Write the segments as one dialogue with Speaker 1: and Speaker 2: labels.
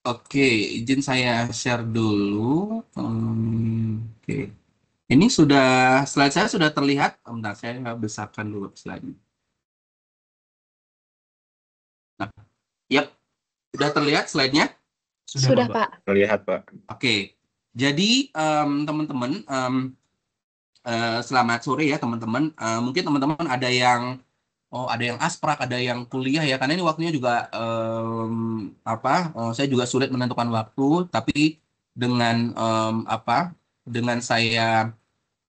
Speaker 1: Oke, izin saya share dulu. Oke, ini sudah slide saya sudah terlihat. Bentar, saya nggak besarkan dulu slide. Nah, yap, sudah terlihat slide-nya? Sudah,
Speaker 2: Sudah,
Speaker 1: Bapak.
Speaker 2: Pak.
Speaker 3: Terlihat, Pak.
Speaker 1: Oke, jadi teman-teman, selamat sore ya teman-teman. Mungkin teman-teman ada yang ada yang asprak, ada yang kuliah ya. Karena ini waktunya juga saya juga sulit menentukan waktu. Tapi dengan dengan saya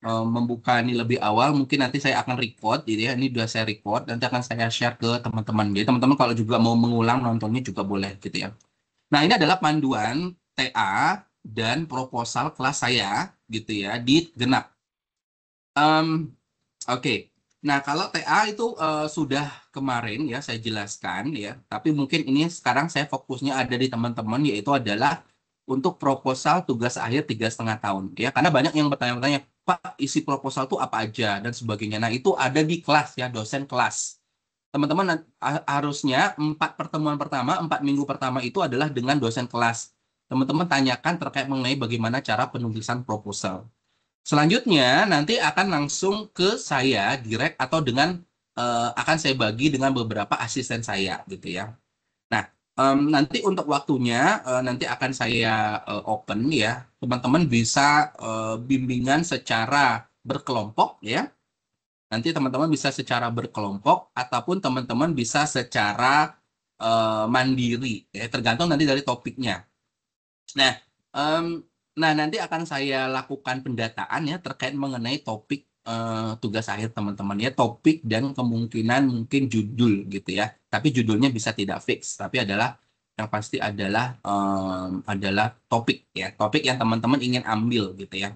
Speaker 1: membuka ini lebih awal, mungkin nanti saya akan record, gitu ya. Ini sudah saya record, nanti akan saya share ke teman-teman. Jadi teman-teman kalau juga mau mengulang nontonnya juga boleh, gitu ya. Nah, ini adalah panduan TA dan proposal kelas saya, gitu ya, di Genap. Oke. Nah, kalau TA itu sudah kemarin ya saya jelaskan ya, tapi mungkin ini sekarang saya fokusnya ada di teman-teman, yaitu adalah untuk proposal tugas akhir 3,5 tahun ya, karena banyak yang bertanya-tanya, Pak, isi proposal itu apa aja dan sebagainya. Nah, itu ada di kelas ya, dosen kelas. Teman-teman harusnya 4 pertemuan pertama, 4 minggu pertama itu adalah dengan dosen kelas. Teman-teman tanyakan terkait mengenai bagaimana cara penulisan proposal. Selanjutnya nanti akan langsung ke saya direct atau dengan akan saya bagi dengan beberapa asisten saya, gitu ya. Nah, nanti untuk waktunya nanti akan saya open ya. Teman-teman bisa bimbingan secara berkelompok ya. Nanti teman-teman bisa secara berkelompok ataupun teman-teman bisa secara mandiri ya, tergantung nanti dari topiknya. Nah, em, nanti akan saya lakukan pendataan ya terkait mengenai topik tugas akhir teman-teman ya, topik dan kemungkinan mungkin judul, gitu ya. Tapi judulnya bisa tidak fix, tapi adalah yang pasti adalah topik ya, topik yang teman-teman ingin ambil, gitu ya.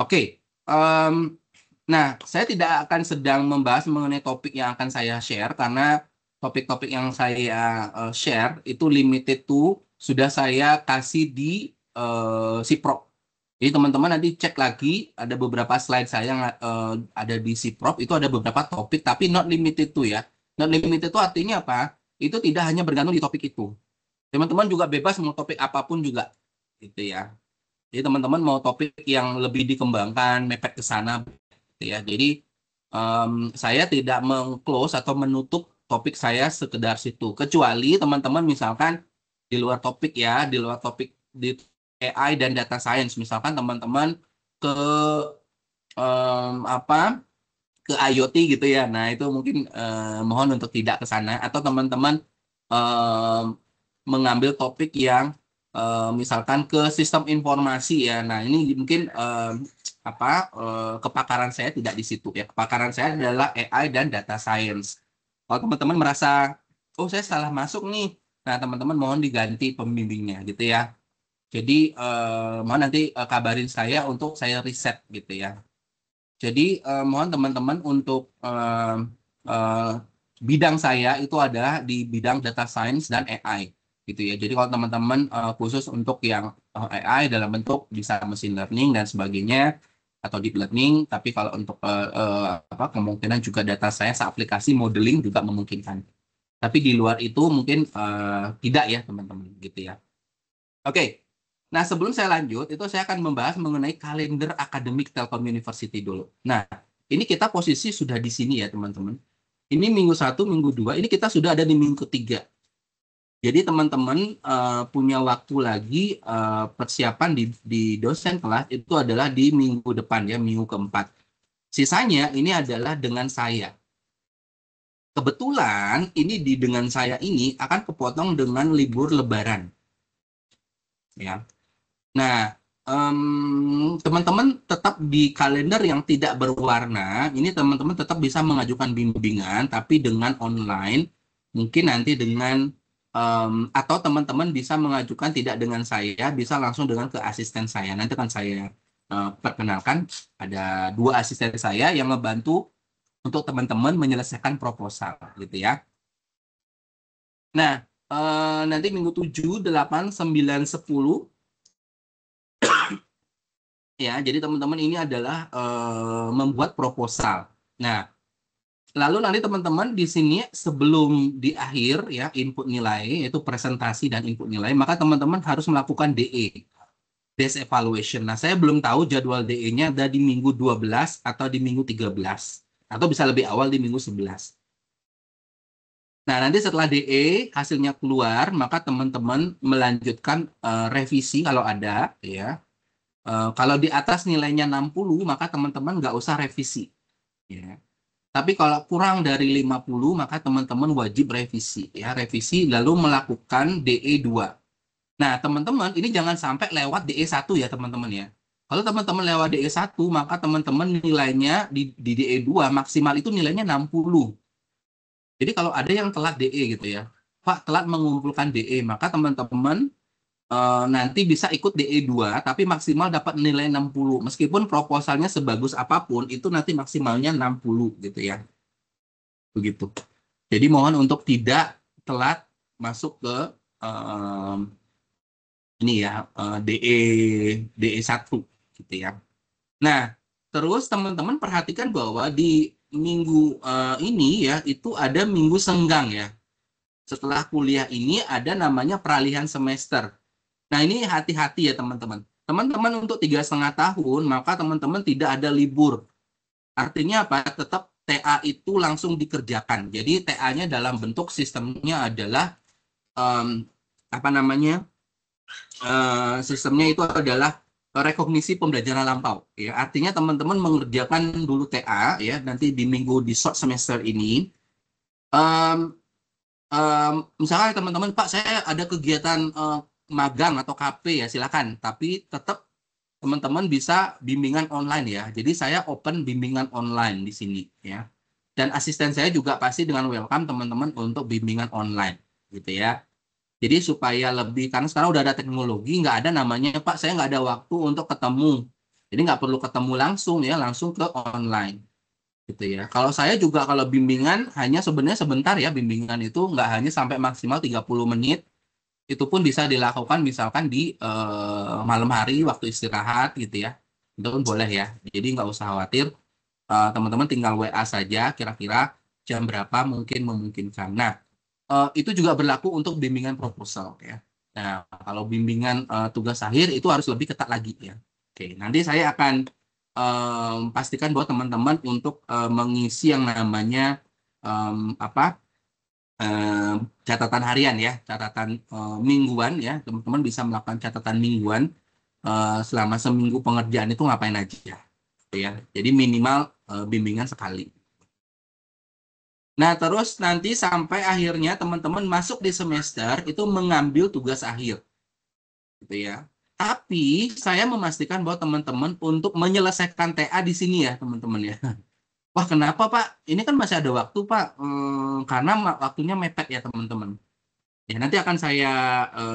Speaker 1: Oke, em, nah saya tidak akan sedang membahas mengenai topik yang akan saya share karena topik-topik yang saya share itu limited to sudah saya kasih di Siprop. Jadi teman-teman nanti cek lagi, ada beberapa slide saya yang ada di Siprop, itu ada beberapa topik tapi not limited to ya. Not limited to artinya apa? Itu tidak hanya bergantung di topik itu. Teman-teman juga bebas mau topik apapun juga, gitu ya. Jadi teman-teman mau topik yang lebih dikembangkan, mepet ke sana, gitu ya. Jadi saya tidak meng-close atau menutup topik saya sekedar situ. Kecuali teman-teman misalkan di luar topik ya, di luar topik di AI dan data science, misalkan teman-teman ke apa ke IoT, gitu ya. Nah, itu mungkin mohon untuk tidak ke sana, atau teman-teman em, mengambil topik yang misalkan ke sistem informasi ya. Nah, ini mungkin kepakaran saya tidak di situ ya. Kepakaran saya adalah AI dan data science. Kalau teman-teman merasa, oh saya salah masuk nih, nah teman-teman mohon diganti pembimbingnya, gitu ya. Jadi mohon nanti kabarin saya untuk saya riset, gitu ya. Jadi mohon teman-teman untuk eh, bidang saya itu adalah di bidang data science dan AI, gitu ya. Jadi kalau teman-teman khusus untuk yang AI dalam bentuk bisa machine learning dan sebagainya atau deep learning, tapi kalau untuk kemungkinan juga data science aplikasi modeling juga memungkinkan. Tapi di luar itu mungkin tidak ya teman-teman, gitu ya. Oke. Nah, sebelum saya lanjut, itu saya akan membahas mengenai kalender akademik Telkom University dulu. Nah, ini kita posisi sudah di sini ya, teman-teman. Ini minggu 1, minggu 2, ini kita sudah ada di minggu ketiga. Jadi teman-teman punya waktu lagi persiapan di dosen kelas itu adalah di minggu depan ya, minggu keempat. Sisanya ini adalah dengan saya. Kebetulan ini dengan saya ini akan kepotong dengan libur Lebaran. Ya. Nah, teman-teman tetap di kalender yang tidak berwarna. Ini teman-teman tetap bisa mengajukan bimbingan, tapi dengan online. Mungkin nanti dengan atau teman-teman bisa mengajukan tidak dengan saya, bisa langsung dengan ke asisten saya. Nanti kan saya perkenalkan ada 2 asisten saya yang ngebantu untuk teman-teman menyelesaikan proposal, gitu ya. Nah, nanti minggu 7, 8, 9, 10. Ya, jadi teman-teman ini adalah membuat proposal. Nah, Lalu nanti teman-teman di sini sebelum di akhir ya input nilai yaitu presentasi dan input nilai, maka teman-teman harus melakukan DE, Desk Evaluation. Nah, saya belum tahu jadwal DE-nya ada di minggu 12 atau di minggu 13 atau bisa lebih awal di minggu 11. Nah, nanti setelah DE hasilnya keluar, maka teman-teman melanjutkan revisi kalau ada ya. Kalau di atas nilainya 60, maka teman-teman nggak usah revisi ya. Tapi kalau kurang dari 50, maka teman-teman wajib revisi ya, revisi lalu melakukan DE2. Nah, teman-teman ini jangan sampai lewat DE1 ya, teman-teman ya. Kalau teman-teman lewat DE1, maka teman-teman nilainya di DE2 maksimal itu nilainya 60. Jadi kalau ada yang telat DE gitu ya, Pak telat mengumpulkan DE, maka teman-teman nanti bisa ikut DE2 tapi maksimal dapat nilai 60. Meskipun proposalnya sebagus apapun, itu nanti maksimalnya 60 gitu ya. Begitu. Jadi mohon untuk tidak telat masuk ke ini ya DE1 gitu ya. Nah, terus teman-teman perhatikan bahwa di minggu ini ya itu ada minggu senggang ya. Setelah kuliah ini ada namanya peralihan semester. Nah, ini hati-hati ya teman-teman. Teman-teman untuk 3,5 tahun, maka teman-teman tidak ada libur. Artinya apa? Tetap TA itu langsung dikerjakan. Jadi TA-nya dalam bentuk sistemnya adalah apa namanya? Sistemnya itu adalah rekognisi pembelajaran lampau. Ya, artinya teman-teman mengerjakan dulu TA ya. Nanti di minggu di short semester ini, um, misalnya teman-teman, Pak, saya ada kegiatan magang atau KP ya, silakan. Tapi tetap teman-teman bisa bimbingan online ya. Jadi saya open bimbingan online di sini ya. Dan asisten saya juga pasti dengan welcome teman-teman untuk bimbingan online gitu ya. Jadi supaya lebih, karena sekarang udah ada teknologi, nggak ada namanya, Pak, saya nggak ada waktu untuk ketemu. Jadi nggak perlu ketemu langsung ya, langsung ke online gitu ya. Kalau saya juga kalau bimbingan hanya sebenarnya sebentar ya, bimbingan itu nggak hanya sampai maksimal 30 menit, itu pun bisa dilakukan misalkan di malam hari waktu istirahat gitu ya. Itu pun boleh ya. Jadi nggak usah khawatir, teman-teman tinggal WA saja kira-kira jam berapa mungkin memungkinkan. Nah, itu juga berlaku untuk bimbingan proposal ya. Nah, kalau bimbingan tugas akhir itu harus lebih ketat lagi ya. Oke, nanti saya akan pastikan bahwa teman-teman untuk mengisi yang namanya apa catatan harian ya, catatan mingguan ya. Teman-teman bisa melakukan catatan mingguan selama seminggu pengerjaan itu ngapain aja ya. Jadi minimal bimbingan sekali. Nah, terus nanti sampai akhirnya teman-teman masuk di semester itu mengambil tugas akhir, gitu ya. Tapi saya memastikan bahwa teman-teman untuk menyelesaikan TA di sini ya, teman-teman ya. Wah, kenapa Pak? Ini kan masih ada waktu Pak, karena waktunya mepet ya teman-teman. Ya, nanti akan saya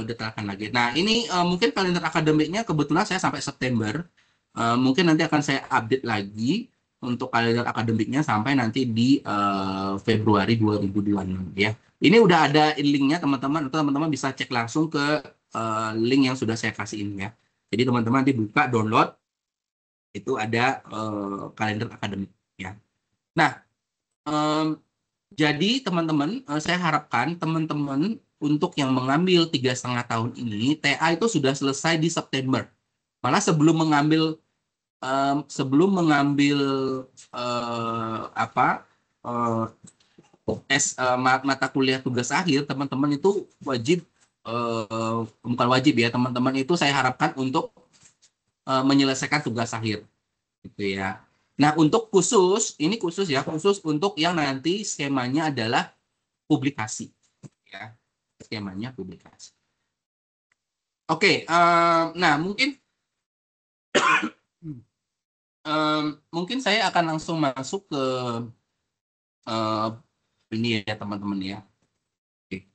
Speaker 1: detailkan lagi. Nah, ini mungkin kalender akademiknya kebetulan saya sampai September. Mungkin nanti akan saya update lagi untuk kalender akademiknya sampai nanti di Februari 2026 ya. Ini udah ada linknya teman-teman, atau teman-teman bisa cek langsung ke link yang sudah saya kasih ini ya. Jadi teman-teman nanti buka download itu ada kalender akademik ya. Nah, jadi teman-teman, saya harapkan teman-teman untuk yang mengambil 3,5 tahun ini, TA itu sudah selesai di September. Malah sebelum mengambil apa mata kuliah tugas akhir, teman-teman itu wajib bukan wajib ya, teman-teman itu saya harapkan untuk menyelesaikan tugas akhir, gitu ya. Nah, untuk ini khusus ya, khusus untuk yang nanti skemanya adalah publikasi ya, skemanya publikasi. Oke, nah mungkin saya akan langsung masuk ke ini ya teman-teman ya. Oke.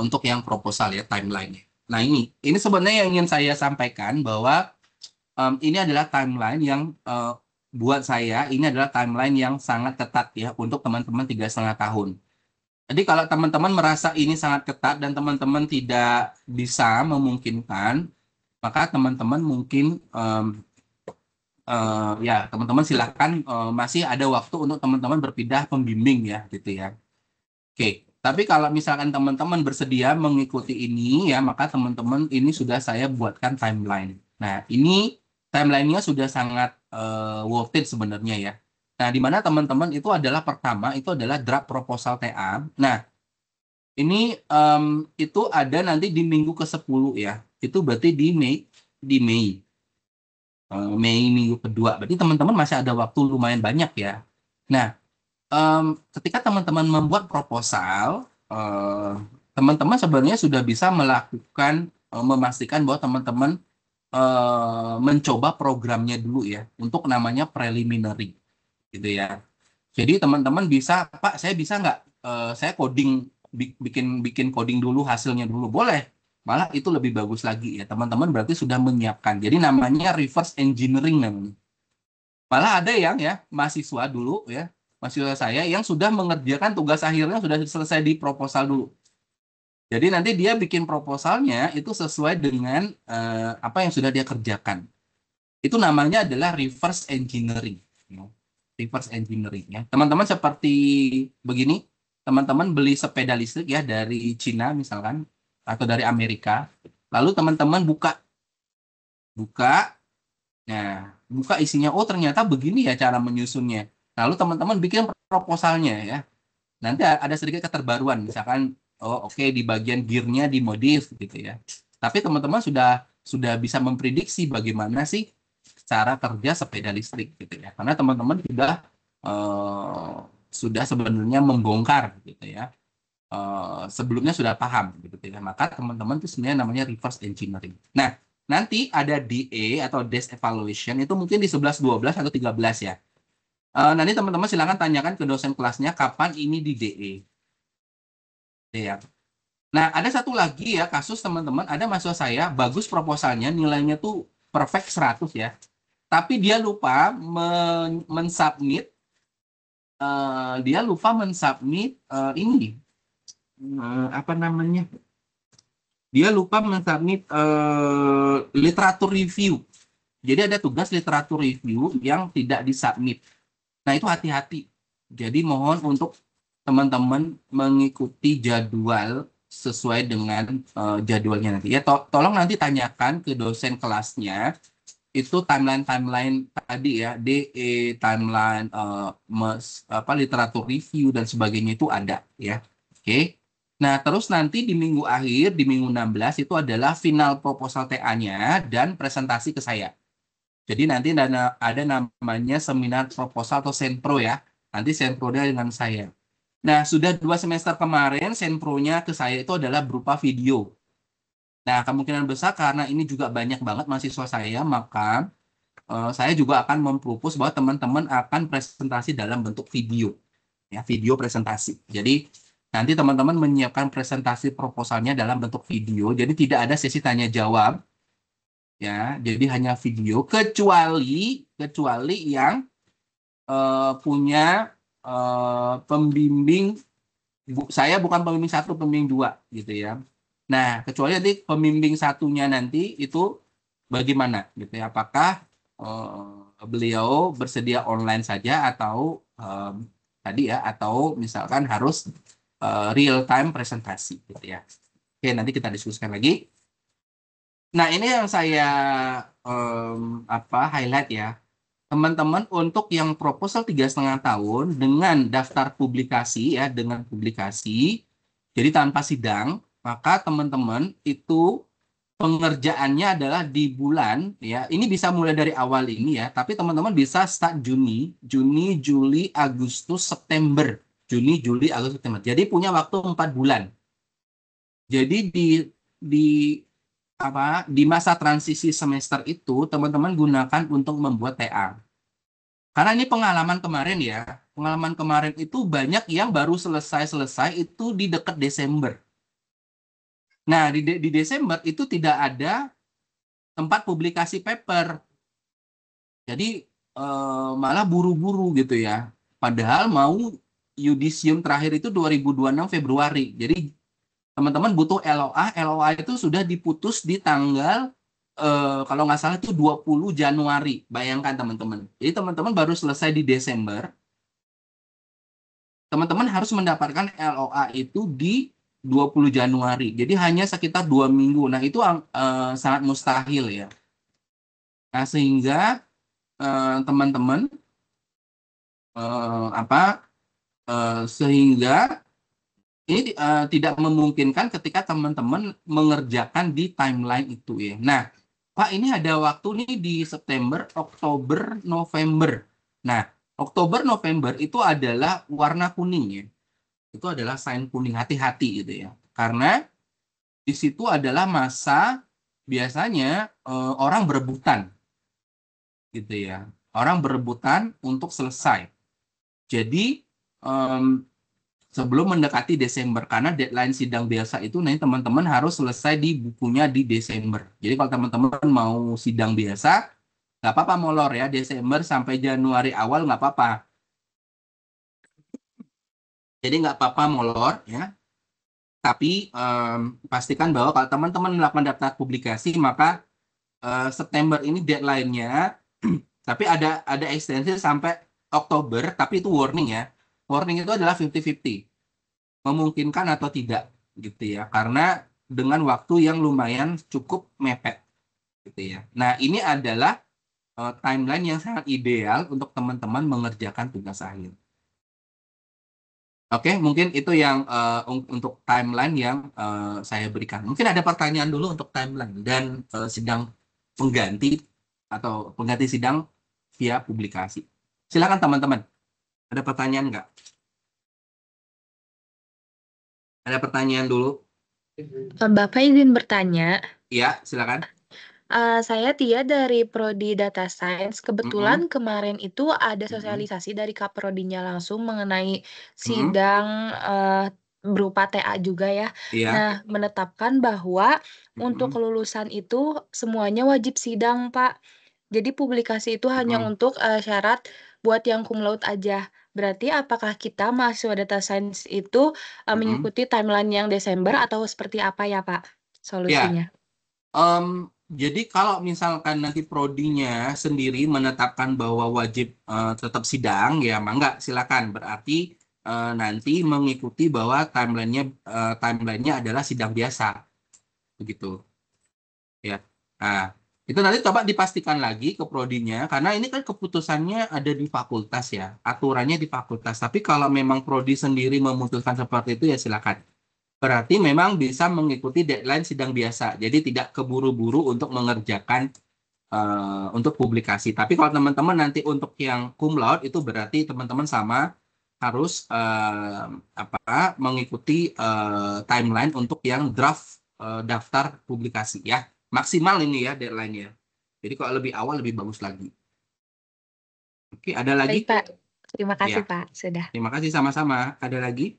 Speaker 1: Untuk yang proposal ya, timeline. Nah, ini sebenarnya yang ingin saya sampaikan bahwa ini adalah timeline yang buat saya ini adalah timeline yang sangat ketat ya untuk teman-teman 3,5 tahun. Jadi kalau teman-teman merasa ini sangat ketat dan teman-teman tidak bisa memungkinkan, maka teman-teman mungkin ya teman-teman silakan, masih ada waktu untuk teman-teman berpindah pembimbing ya gitu ya. Oke, tapi kalau misalkan teman-teman bersedia mengikuti ini ya, maka teman-teman ini sudah saya buatkan timeline. Nah, ini timelinenya sudah sangat worth it sebenarnya ya. Nah, di mana teman-teman itu adalah pertama itu adalah draft proposal TA. Nah, ini itu ada nanti di minggu ke-10 ya. Itu berarti di Mei. Mei minggu kedua. Berarti teman-teman masih ada waktu lumayan banyak ya. Nah, ketika teman-teman membuat proposal, teman-teman sebenarnya sudah bisa melakukan, memastikan bahwa teman-teman mencoba programnya dulu ya, untuk namanya preliminary, gitu ya. Jadi teman-teman bisa, Pak, saya bisa nggak, saya coding, bikin bikin coding dulu hasilnya dulu, boleh. Malah itu lebih bagus lagi ya, teman-teman berarti sudah menyiapkan. Jadi namanya reverse engineering namanya. Malah ada yang ya mahasiswa dulu ya, mahasiswa saya yang sudah mengerjakan tugas akhirnya sudah selesai di proposal dulu. Jadi nanti dia bikin proposalnya itu sesuai dengan apa yang sudah dia kerjakan. Itu namanya adalah reverse engineering. Ya. Reverse engineering ya. Teman-teman seperti begini, teman-teman beli sepeda listrik ya dari Cina misalkan atau dari Amerika, lalu teman-teman buka buka Nah, buka isinya, oh ternyata begini ya cara menyusunnya. Lalu teman-teman bikin proposalnya ya. Nanti ada sedikit keterbaruan, misalkan, oh oke, di bagian gearnya dimodif gitu ya. Tapi teman-teman sudah bisa memprediksi bagaimana sih cara kerja sepeda listrik gitu ya. Karena teman-teman sudah sebenarnya membongkar gitu ya. Sebelumnya sudah paham gitu ya. Maka teman-teman itu sebenarnya namanya reverse engineering. Nah, nanti ada DE atau desk evaluation itu mungkin di 11, 12 atau 13 ya. Nanti teman-teman silakan tanyakan ke dosen kelasnya kapan ini di DE. Ya. Nah, ada satu lagi ya kasus teman-teman, ada mahasiswa saya bagus proposalnya, nilainya tuh perfect 100 ya. Tapi dia lupa mensubmit ini apa namanya? Dia lupa mensubmit literatur review. Jadi ada tugas literatur review yang tidak disubmit. Nah, itu hati-hati. Jadi mohon untuk teman-teman mengikuti jadwal sesuai dengan jadwalnya nanti. Ya, tolong nanti tanyakan ke dosen kelasnya itu timeline tadi ya, DE, timeline literatur review dan sebagainya itu ada ya. Oke. Nah, terus nanti di minggu akhir, di minggu 16 itu adalah final proposal TA-nya dan presentasi ke saya. Jadi nanti ada namanya seminar proposal atau senpro ya. Nanti senpronya dengan saya. Nah, sudah 2 semester kemarin senpronya ke saya itu adalah berupa video. Nah, kemungkinan besar karena ini juga banyak banget mahasiswa saya, maka saya juga akan mempropos bahwa teman-teman akan presentasi dalam bentuk video. Ya, video presentasi. Jadi nanti teman-teman menyiapkan presentasi proposalnya dalam bentuk video. Jadi tidak ada sesi tanya jawab. Ya, jadi hanya video kecuali yang punya pembimbing, saya bukan pembimbing 1, pembimbing 2 gitu ya. Nah, kecuali nanti pembimbing satunya nanti itu bagaimana gitu ya. Apakah beliau bersedia online saja atau tadi ya, atau misalkan harus real time presentasi gitu ya. Oke, nanti kita diskusikan lagi. Nah, ini yang saya highlight ya. Teman-teman untuk yang proposal 3,5 tahun dengan daftar publikasi ya, dengan publikasi, jadi tanpa sidang, maka teman-teman itu pengerjaannya adalah di bulan ya. Ini bisa mulai dari awal ini ya, tapi teman-teman bisa start Juni, Juli, Agustus, September. Juni, Juli, Agustus, September. Jadi punya waktu 4 bulan. Jadi di masa transisi semester itu teman-teman gunakan untuk membuat TA. Karena ini pengalaman kemarin ya. Pengalaman kemarin itu banyak yang baru selesai itu di dekat Desember. Nah, di Desember itu tidak ada tempat publikasi paper. Jadi malah buru-buru gitu ya. Padahal mau yudisium terakhir itu 2026 Februari. Jadi teman-teman butuh LOA. LOA itu sudah diputus di tanggal kalau nggak salah itu 20 Januari. Bayangkan teman-teman. Jadi teman-teman baru selesai di Desember, teman-teman harus mendapatkan LOA itu di 20 Januari. Jadi hanya sekitar 2 minggu. Nah, itu sangat mustahil ya. Nah, sehingga teman-teman apa sehingga ini tidak memungkinkan ketika teman-teman mengerjakan di timeline itu ya. Nah, Pak, ini ada waktu nih di September, Oktober, November. Nah, Oktober, November itu adalah warna kuning ya. Itu adalah sign kuning, hati-hati gitu ya. Karena di situ adalah masa biasanya orang berebutan gitu ya. Orang berebutan untuk selesai. Jadi sebelum mendekati Desember, karena deadline sidang biasa itu nanti teman-teman harus selesai di bukunya di Desember. Jadi kalau teman-teman mau sidang biasa, nggak apa-apa molor ya, Desember sampai Januari awal nggak apa-apa. Jadi nggak apa-apa molor ya. Tapi pastikan bahwa kalau teman-teman melakukan daftar publikasi, maka September ini deadline-nya, tapi ada ekstensi sampai Oktober, tapi itu warning ya. Warning itu adalah 50-50. Memungkinkan atau tidak gitu ya, karena dengan waktu yang lumayan cukup mepet gitu ya. Nah, ini adalah timeline yang sangat ideal untuk teman-teman mengerjakan tugas akhir. Oke, mungkin itu yang untuk timeline yang saya berikan. Mungkin ada pertanyaan dulu untuk timeline dan sidang pengganti atau pengganti sidang via publikasi. Silakan teman-teman. Ada pertanyaan nggak? Ada pertanyaan dulu?
Speaker 2: Bapak izin bertanya,
Speaker 1: Iya, silakan.
Speaker 2: saya Tia dari Prodi Data Science. Kebetulan
Speaker 1: Mm-mm,
Speaker 2: kemarin itu ada
Speaker 1: mm-mm,
Speaker 2: sosialisasi dari Kaprodinya langsung mengenai
Speaker 1: mm-mm.
Speaker 2: sidang berupa TA juga ya.
Speaker 1: Iya.
Speaker 2: Nah, menetapkan bahwa untuk
Speaker 1: Mm-mm,
Speaker 2: kelulusan itu semuanya wajib sidang, Pak. Jadi publikasi itu hanya
Speaker 1: mm-mm,
Speaker 2: untuk syarat buat yang cum laude aja. Berarti apakah kita mahasiswa data science itu
Speaker 1: mm-mm.
Speaker 2: mengikuti timeline yang Desember atau seperti apa ya, Pak?
Speaker 1: Ya,
Speaker 2: Solusinya.
Speaker 1: em, jadi kalau misalkan nanti prodinya sendiri menetapkan bahwa wajib tetap sidang, ya mangga silakan. Berarti nanti mengikuti bahwa timelinenya adalah sidang biasa, begitu. Ya. Nah, itu nanti coba dipastikan lagi ke prodinya, karena ini kan keputusannya ada di fakultas ya, aturannya di fakultas. Tapi kalau memang prodi sendiri memutuskan seperti itu ya silakan. Berarti memang bisa mengikuti deadline sidang biasa. Jadi tidak keburu-buru untuk mengerjakan untuk publikasi. Tapi kalau teman-teman nanti untuk yang cum laude itu berarti teman-teman sama harus mengikuti timeline untuk yang draft daftar publikasi ya. Maksimal ini ya deadline-nya. Jadi kalau lebih awal lebih bagus lagi. Oke, ada lagi?
Speaker 2: Baik, Pak. Terima
Speaker 1: Ya,
Speaker 2: kasih, Pak. Sudah.
Speaker 1: terima kasih sama-sama. Ada lagi?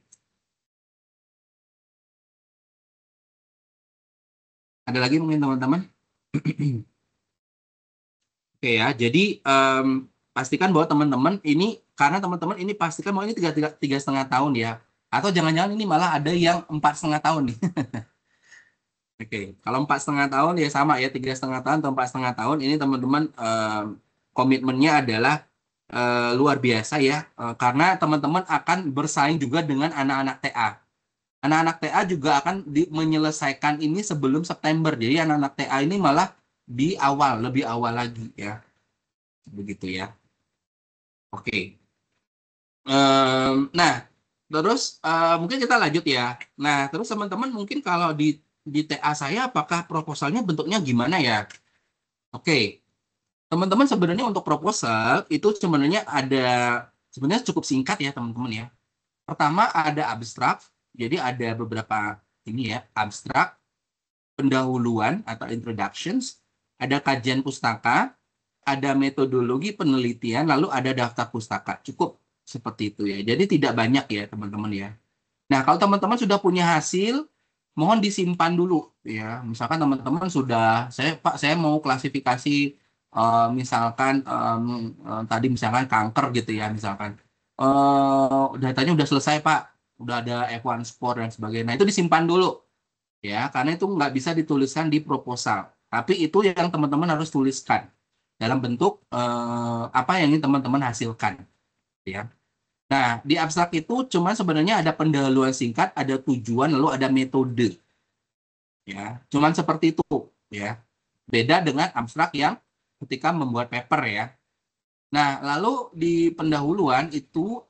Speaker 1: Ada lagi mungkin teman-teman? Oke ya, jadi pastikan bahwa teman-teman ini, karena teman-teman ini pastikan bahwa ini tiga setengah tahun ya, atau jangan-jangan ini malah ada yang 4,5 tahun nih. Oke, kalau 4,5 tahun ya sama ya, 3,5 tahun atau 4,5 tahun ini teman-teman komitmennya adalah luar biasa ya, karena teman-teman akan bersaing juga dengan anak-anak TA. Anak-anak TA juga akan menyelesaikan ini sebelum September, jadi anak-anak TA ini malah di awal, lebih awal lagi ya, begitu ya. Oke. Nah, terus mungkin kita lanjut ya. Nah, terus teman-teman mungkin kalau di TA saya apakah proposalnya bentuknya gimana ya? Oke, teman-teman sebenarnya untuk proposal itu sebenarnya cukup singkat ya teman-teman ya. Pertama ada abstrak, jadi ada beberapa ini ya abstrak, pendahuluan atau introductions, ada kajian pustaka, ada metodologi penelitian, lalu ada daftar pustaka. Cukup seperti itu ya. Jadi tidak banyak ya teman-teman ya. Nah, kalau teman-teman sudah punya hasil, mohon disimpan dulu ya. Misalkan teman-teman sudah, Pak, saya mau klasifikasi misalkan tadi misalkan kanker gitu ya, misalkan. Datanya udah selesai, Pak. Udah ada F1 score dan sebagainya. Nah, itu disimpan dulu ya, karena itu nggak bisa dituliskan di proposal. Tapi itu yang teman-teman harus tuliskan dalam bentuk apa yang ingin teman-teman hasilkan, ya. Nah, di abstrak itu cuma sebenarnya ada pendahuluan singkat, ada tujuan, lalu ada metode, ya. Cuman seperti itu, ya. Beda dengan abstrak yang ketika membuat paper, ya. Nah, lalu di pendahuluan itu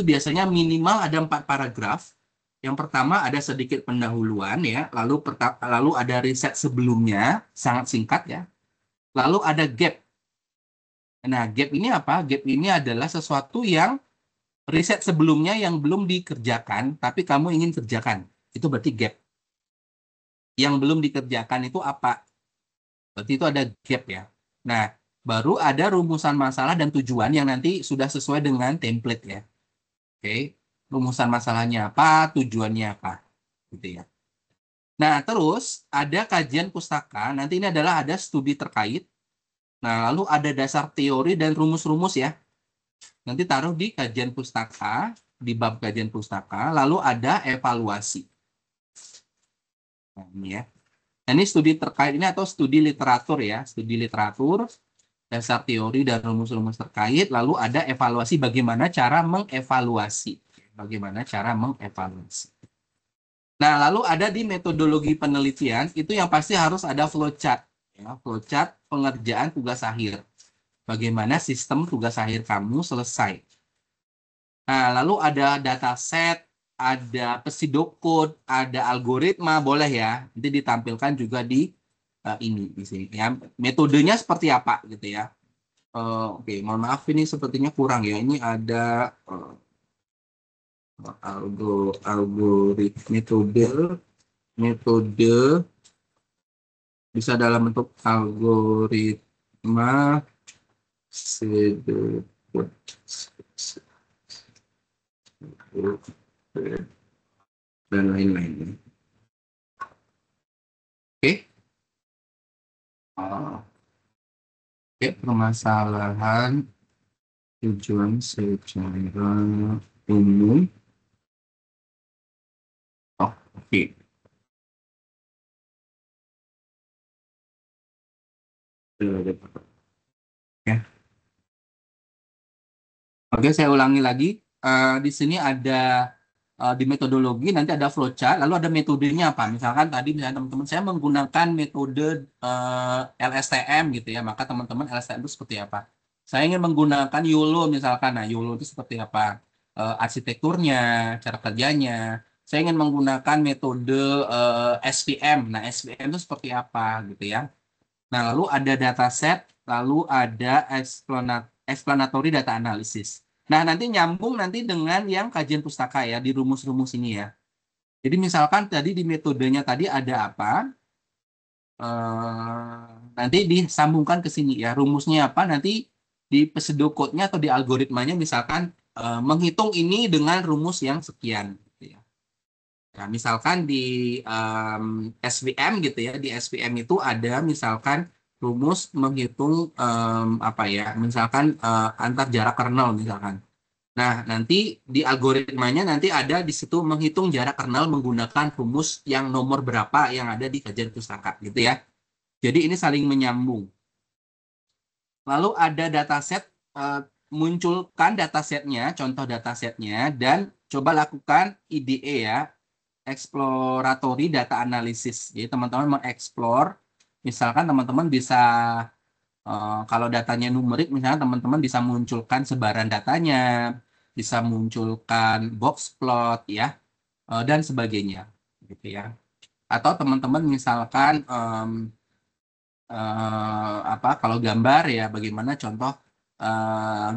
Speaker 1: biasanya minimal ada 4 paragraf. Yang pertama ada sedikit pendahuluan, ya, lalu ada riset sebelumnya sangat singkat, ya. Lalu ada gap. Nah, gap ini apa? Gap ini adalah sesuatu yang riset sebelumnya yang belum dikerjakan, tapi kamu ingin kerjakan. Itu berarti gap. Yang belum dikerjakan itu apa? Berarti itu ada gap, ya. Nah, baru ada rumusan masalah dan tujuan yang nanti sudah sesuai dengan template, ya. Oke. Rumusan masalahnya apa, tujuannya apa, gitu, ya. Nah, terus ada kajian pustaka. Nanti ini adalah ada studi terkait. Nah, lalu ada dasar teori dan rumus-rumus, ya. Nanti taruh di kajian pustaka, di bab kajian pustaka, lalu ada evaluasi. Nah, ini, ya. Nah, ini studi terkait ini atau studi literatur, ya. Studi literatur, dasar teori dan rumus-rumus terkait, lalu ada evaluasi, bagaimana cara mengevaluasi. Bagaimana cara mengevaluasi. Nah, lalu ada di metodologi penelitian, itu yang pasti harus ada flowchart. Ya, flowchart pengerjaan tugas akhir. Bagaimana sistem tugas akhir kamu selesai. Nah, lalu ada dataset, ada pseudocode, ada algoritma, boleh, ya. Nanti ditampilkan juga ini di sini, ya. Metodenya seperti apa, gitu, ya. Oke, mohon maaf ini sepertinya kurang, ya. Ini ada algoritma, metode bisa dalam bentuk algoritma, pseudocode, dan lain-lain. Oke. Oke, permasalahan tujuan secara umum. Oh, oke. Ya. Oke, saya ulangi lagi. Di sini ada di metodologi nanti ada flowchart, lalu ada metodenya apa? Misalkan tadi misalnya teman-teman saya menggunakan metode LSTM, gitu, ya. Maka teman-teman LSTM itu seperti apa? Saya ingin menggunakan YOLO misalkan. Nah, YOLO itu seperti apa? Arsitekturnya, cara kerjanya. Saya ingin menggunakan metode SVM. Nah, SVM itu seperti apa, gitu, ya. Nah, lalu ada dataset, lalu ada explanatory data analysis. Nah, nanti nyambung nanti dengan yang kajian pustaka, ya, di rumus-rumus ini, ya. Jadi misalkan tadi di metodenya tadi ada apa, nanti disambungkan ke sini, ya. Rumusnya apa, nanti di pseudocode-nya atau di algoritmanya misalkan menghitung ini dengan rumus yang sekian, gitu, ya. Nah, misalkan di SVM, gitu, ya, di SVM itu ada misalkan rumus menghitung apa, ya, misalkan antar jarak kernel misalkan. Nah, nanti di algoritmanya nanti ada di situ menghitung jarak kernel menggunakan rumus yang nomor berapa yang ada di kajian pustaka, gitu, ya. Jadi ini saling menyambung. Lalu ada dataset, munculkan datasetnya, contoh datasetnya, dan coba lakukan IDE, ya, exploratory data analysis. Jadi teman-teman mengeksplor, misalkan teman-teman bisa kalau datanya numerik, misalnya teman-teman bisa munculkan sebaran datanya, bisa munculkan box plot, ya, dan sebagainya, gitu, ya. Atau teman-teman misalkan apa, kalau gambar, ya, bagaimana contoh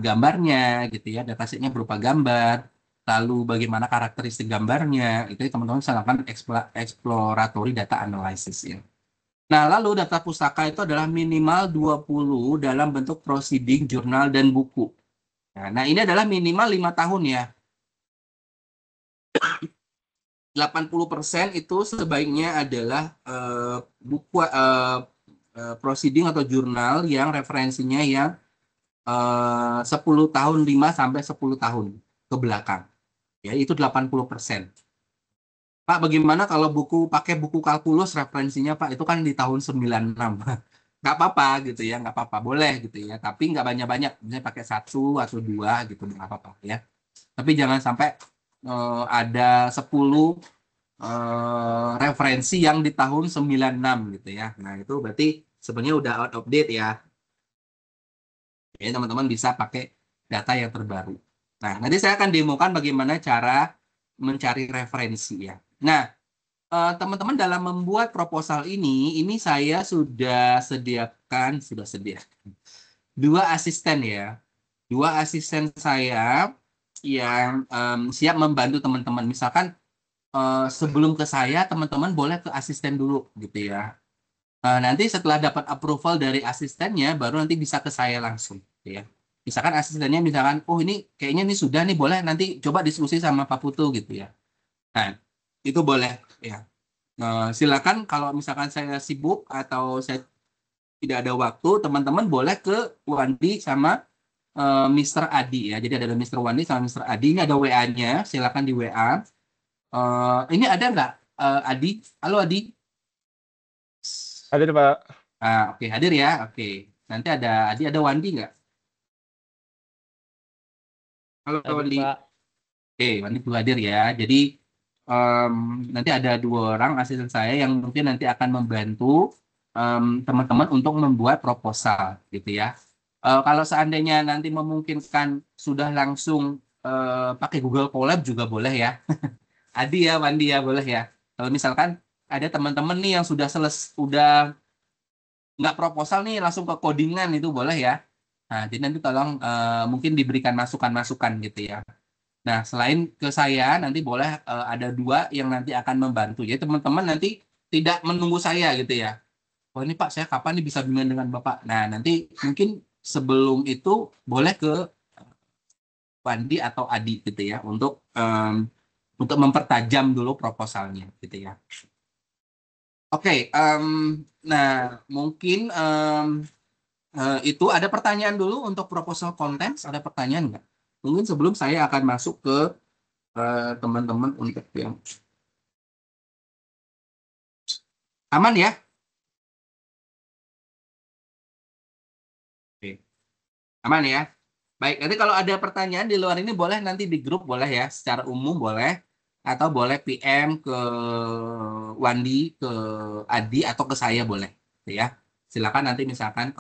Speaker 1: gambarnya, gitu, ya, datasetnya berupa gambar, lalu bagaimana karakteristik gambarnya, itu teman-teman bisa lakukan exploratory data analysis, ya. Nah, lalu data pustaka itu adalah minimal 20 dalam bentuk proceeding, jurnal, dan buku. Nah, ini adalah minimal 5 tahun, ya. 80% itu sebaiknya adalah buku proceeding atau jurnal yang referensinya yang 10 tahun, 5 sampai 10 tahun ke belakang. Ya, itu 80%. Pak, bagaimana kalau pakai buku kalkulus referensinya Pak? Itu kan di tahun 96. Nggak apa-apa gitu ya, nggak apa-apa. Boleh gitu ya. Tapi nggak banyak-banyak. Misalnya pakai satu atau dua gitu, nggak apa-apa ya. Tapi jangan sampai ada 10 referensi yang di tahun 96 gitu ya. Nah, itu berarti sebenarnya udah out of date ya. Jadi teman-teman bisa pakai data yang terbaru. Nah, nanti saya akan demokan bagaimana cara mencari referensi ya. Nah, teman-teman dalam membuat proposal ini saya sudah sediakan dua asisten ya, dua asisten saya yang siap membantu teman-teman. Misalkan sebelum ke saya, teman-teman boleh ke asisten dulu gitu ya. Nanti setelah dapat approval dari asistennya, baru nanti bisa ke saya langsung gitu ya. Misalkan asistennya misalkan, oh ini kayaknya ini sudah nih boleh nanti coba diskusi sama Pak Putu gitu ya. Nah, itu boleh ya. Silakan kalau misalkan saya sibuk atau saya tidak ada waktu, teman-teman boleh ke Wandi sama Mr. Adi ya. Jadi ada Mr. Wandi sama Mr. Adi. Ini ada WA-nya, silakan di WA. Ini ada nggak Adi? Halo Adi.
Speaker 3: Ada nih, Pak.
Speaker 1: Oke, hadir ya. Oke. Nanti ada Adi, ada Wandi nggak? Halo
Speaker 3: Hadir,
Speaker 1: Wandi.
Speaker 3: Pak.
Speaker 1: Oke, Wandi perlu hadir ya. Jadi em, nanti ada dua orang asisten saya yang mungkin nanti akan membantu teman-teman untuk membuat proposal gitu ya. Kalau seandainya nanti memungkinkan sudah langsung pakai Google Colab juga boleh ya. Adi ya, Wandi ya, boleh ya. Kalau misalkan ada teman-teman nih yang udah nggak proposal nih langsung ke codingan itu boleh ya. Nah, jadi nanti tolong mungkin diberikan masukan-masukan gitu ya. Nah, selain ke saya, nanti boleh ada dua yang nanti akan membantu. Jadi teman-teman nanti tidak menunggu saya gitu ya. Oh ini Pak, saya kapan nih bisa bimbingan dengan Bapak? Nah, nanti mungkin sebelum itu boleh ke Wandi atau Adi gitu ya untuk mempertajam dulu proposalnya gitu ya. Oke, nah mungkin itu ada pertanyaan dulu untuk proposal contents, ada pertanyaan nggak? Mungkin sebelum saya akan masuk ke teman-teman untuk yang aman ya. Oke, aman ya. Baik, nanti kalau ada pertanyaan di luar ini boleh nanti di grup boleh ya, secara umum boleh atau boleh PM ke Wandi, ke Adi atau ke saya boleh, gitu ya. Silakan nanti misalkan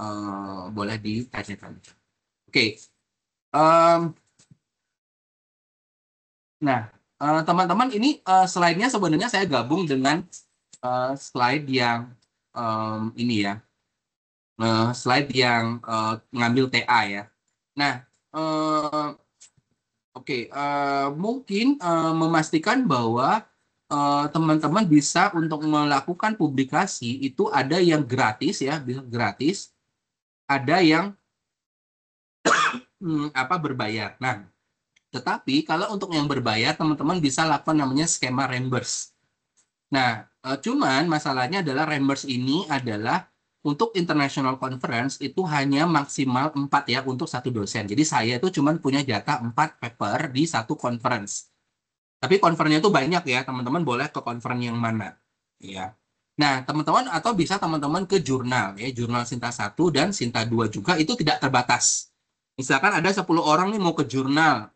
Speaker 1: boleh ditanyakan. Oke, em, nah teman-teman ini slide-nya sebenarnya saya gabung dengan slide yang ini ya, slide yang ngambil TA ya. Nah, oke, mungkin memastikan bahwa teman-teman bisa untuk melakukan publikasi itu ada yang gratis ya, bisa gratis, ada yang apa berbayar. Nah, tetapi kalau untuk yang berbayar teman-teman bisa lakukan namanya skema reimburse. Nah, cuman masalahnya adalah reimburse ini adalah untuk international conference itu hanya maksimal 4 ya untuk satu dosen. Jadi saya itu cuma punya jatah 4 paper di satu conference. Tapi conference-nya itu banyak ya, teman-teman boleh ke conference yang mana. Ya. Nah, teman-teman atau bisa teman-teman ke jurnal ya, jurnal Sinta 1 dan Sinta 2 juga itu tidak terbatas. Misalkan ada 10 orang nih mau ke jurnal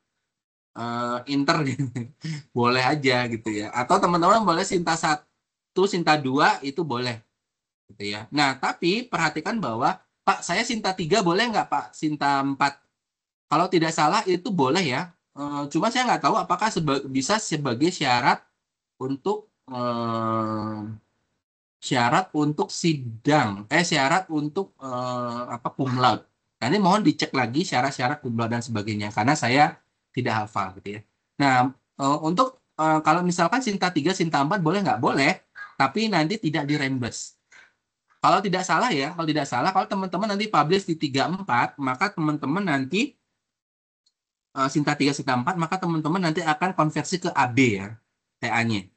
Speaker 1: inter boleh aja gitu ya. Atau teman-teman boleh Sinta 1, Sinta 2 itu boleh gitu ya. Nah, tapi perhatikan bahwa Pak, saya Sinta 3 boleh nggak Pak? Sinta 4. Kalau tidak salah itu boleh ya. Cuma saya nggak tahu apakah bisa sebagai syarat untuk sidang, syarat untuk apa cum laude. Nanti mohon dicek lagi syarat-syarat cum laude dan sebagainya karena saya tidak hafal gitu ya. Nah, untuk kalau misalkan Sinta 3, Sinta 4 boleh nggak? Boleh, tapi nanti tidak di reimburse. Kalau tidak salah ya, kalau teman-teman nanti publish di 3 4, maka teman-teman nanti Sinta 3, Sinta 4, maka teman-teman nanti akan konversi ke AB ya, TA-nya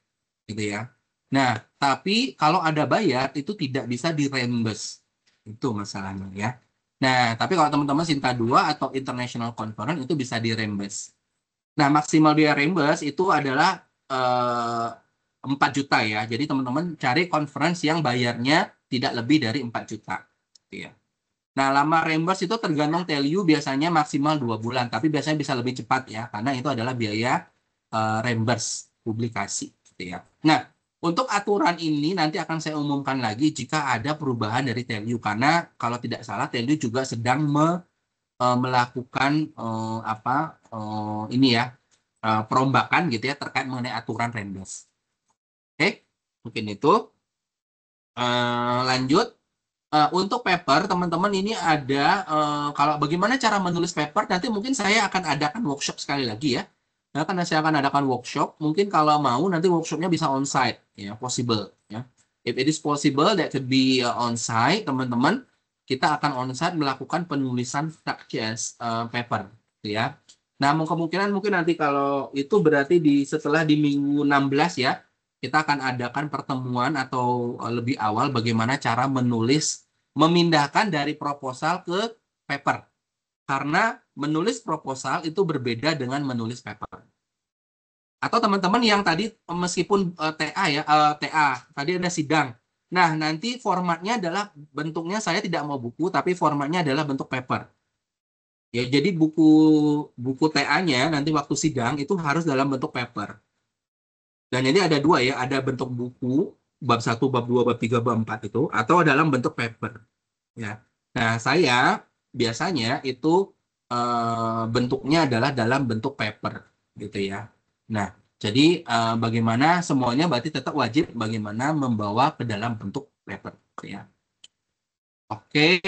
Speaker 1: gitu ya. Nah, tapi kalau ada bayar itu tidak bisa di reimburse. Itu masalahnya ya. Nah, tapi kalau teman-teman Sinta 2 atau International Conference itu bisa di reimburse. Nah, maksimal biaya reimburse itu adalah 4 juta ya. Jadi teman-teman cari conference yang bayarnya tidak lebih dari 4 juta. Gitu ya. Nah, lama reimburse itu tergantung TLU, biasanya maksimal 2 bulan, tapi biasanya bisa lebih cepat ya, karena itu adalah biaya reimburse publikasi. Gitu ya. Nah, untuk aturan ini nanti akan saya umumkan lagi jika ada perubahan dari TLU, karena kalau tidak salah TLU juga sedang melakukan ini ya, perombakan gitu ya terkait mengenai aturan reimburse. Oke, mungkin itu. Lanjut. Untuk paper, teman-teman ini ada, kalau bagaimana cara menulis paper, nanti mungkin saya akan adakan workshop sekali lagi ya. Nah, karena saya akan adakan workshop, mungkin kalau mau nanti workshopnya bisa on-site, ya, possible. Ya. If it is possible, that could be on-site, teman-teman. Kita akan on-site melakukan penulisan Stack.js paper, ya. Nah, kemungkinan mungkin nanti kalau itu berarti setelah di minggu 16 ya, kita akan adakan pertemuan atau lebih awal bagaimana cara memindahkan dari proposal ke paper. Karena menulis proposal itu berbeda dengan menulis paper. Atau teman-teman yang tadi meskipun TA, tadi ada sidang. Nah, nanti formatnya adalah bentuknya saya tidak mau buku, tapi formatnya adalah bentuk paper. Ya, jadi buku TA-nya nanti waktu sidang itu harus dalam bentuk paper. Dan ini ada dua ya, ada bentuk buku, bab 1, bab 2, bab 3, bab 4 itu, atau dalam bentuk paper. Ya. Nah, saya biasanya itu bentuknya adalah dalam bentuk paper, gitu ya. Nah, jadi bagaimana semuanya berarti tetap wajib bagaimana membawa ke dalam bentuk paper, gitu ya. Oke,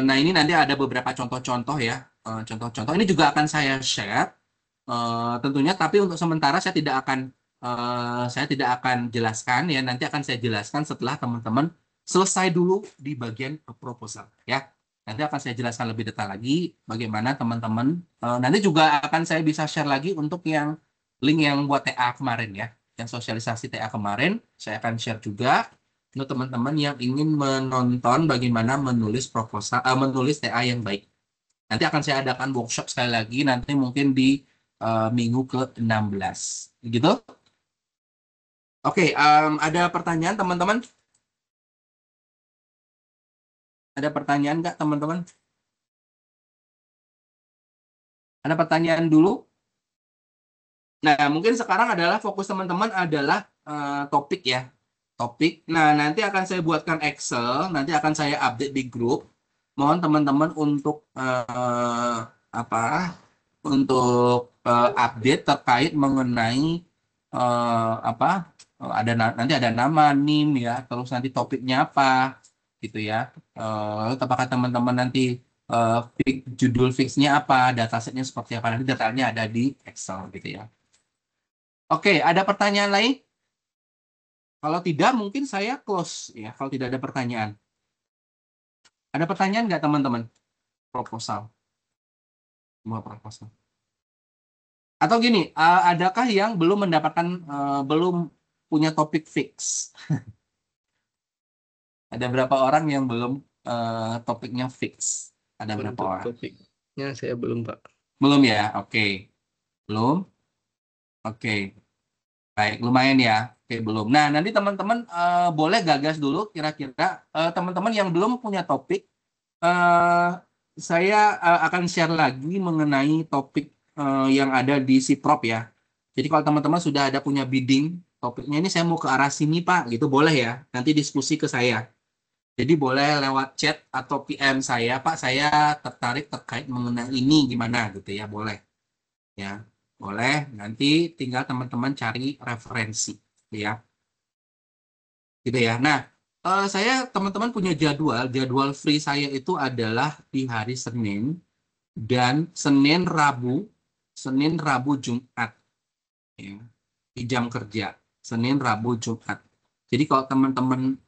Speaker 1: nah ini nanti ada beberapa contoh-contoh ya, contoh-contoh. Ini juga akan saya share. Tentunya, tapi untuk sementara saya tidak akan jelaskan ya. Nanti akan saya jelaskan setelah teman-teman selesai dulu di bagian proposal ya. Nanti akan saya jelaskan lebih detail lagi bagaimana teman-teman. Nanti juga akan saya bisa share lagi untuk yang link yang buat TA kemarin ya, yang sosialisasi TA kemarin. Saya akan share juga untuk teman-teman yang ingin menonton bagaimana menulis proposal, menulis TA yang baik. Nanti akan saya adakan workshop sekali lagi nanti mungkin di minggu ke-16. Gitu? Oke, ada pertanyaan teman-teman? Ada pertanyaan nggak teman-teman? Ada pertanyaan dulu? Nah, mungkin sekarang adalah fokus teman-teman adalah topik ya. Topik. Nah, nanti akan saya buatkan Excel, nanti akan saya update di grup. Mohon teman-teman untuk apa? Untuk update terkait mengenai apa? Nanti ada nama, NIM ya, terus nanti topiknya apa gitu ya. Apakah teman-teman nanti judul fixnya apa, datasetnya seperti apa, nanti detailnya ada di Excel gitu ya. Oke, ada pertanyaan lain? Kalau tidak, mungkin saya close ya. Kalau tidak ada pertanyaan. Ada pertanyaan nggak teman-teman? Proposal. Semua proposal. Atau gini, adakah yang belum mendapatkan, belum punya topik fix? Ada berapa orang yang belum topiknya fix? Ada berapa
Speaker 3: Untuk
Speaker 1: orang?
Speaker 3: topiknya saya belum, Pak.
Speaker 1: Belum ya? Oke. Belum? Oke. Baik, lumayan ya. Oke, belum. Nah, nanti teman-teman boleh gagas dulu kira-kira teman-teman yang belum punya topik, saya akan share lagi mengenai topik yang ada di Siprop ya. Jadi kalau teman-teman sudah ada punya bidding topiknya, ini saya mau ke arah sini Pak, gitu boleh ya. Nanti diskusi ke saya. Jadi boleh lewat chat atau PM saya, Pak, saya tertarik terkait mengenai ini gimana gitu ya, boleh. Ya, boleh. Nanti tinggal teman-teman cari referensi, ya. Gitu ya. Nah, saya teman-teman punya jadwal free saya itu adalah di hari Senin dan Senin, Rabu, Jumat, ya, di jam kerja, Senin, Rabu, Jumat. Jadi kalau teman-teman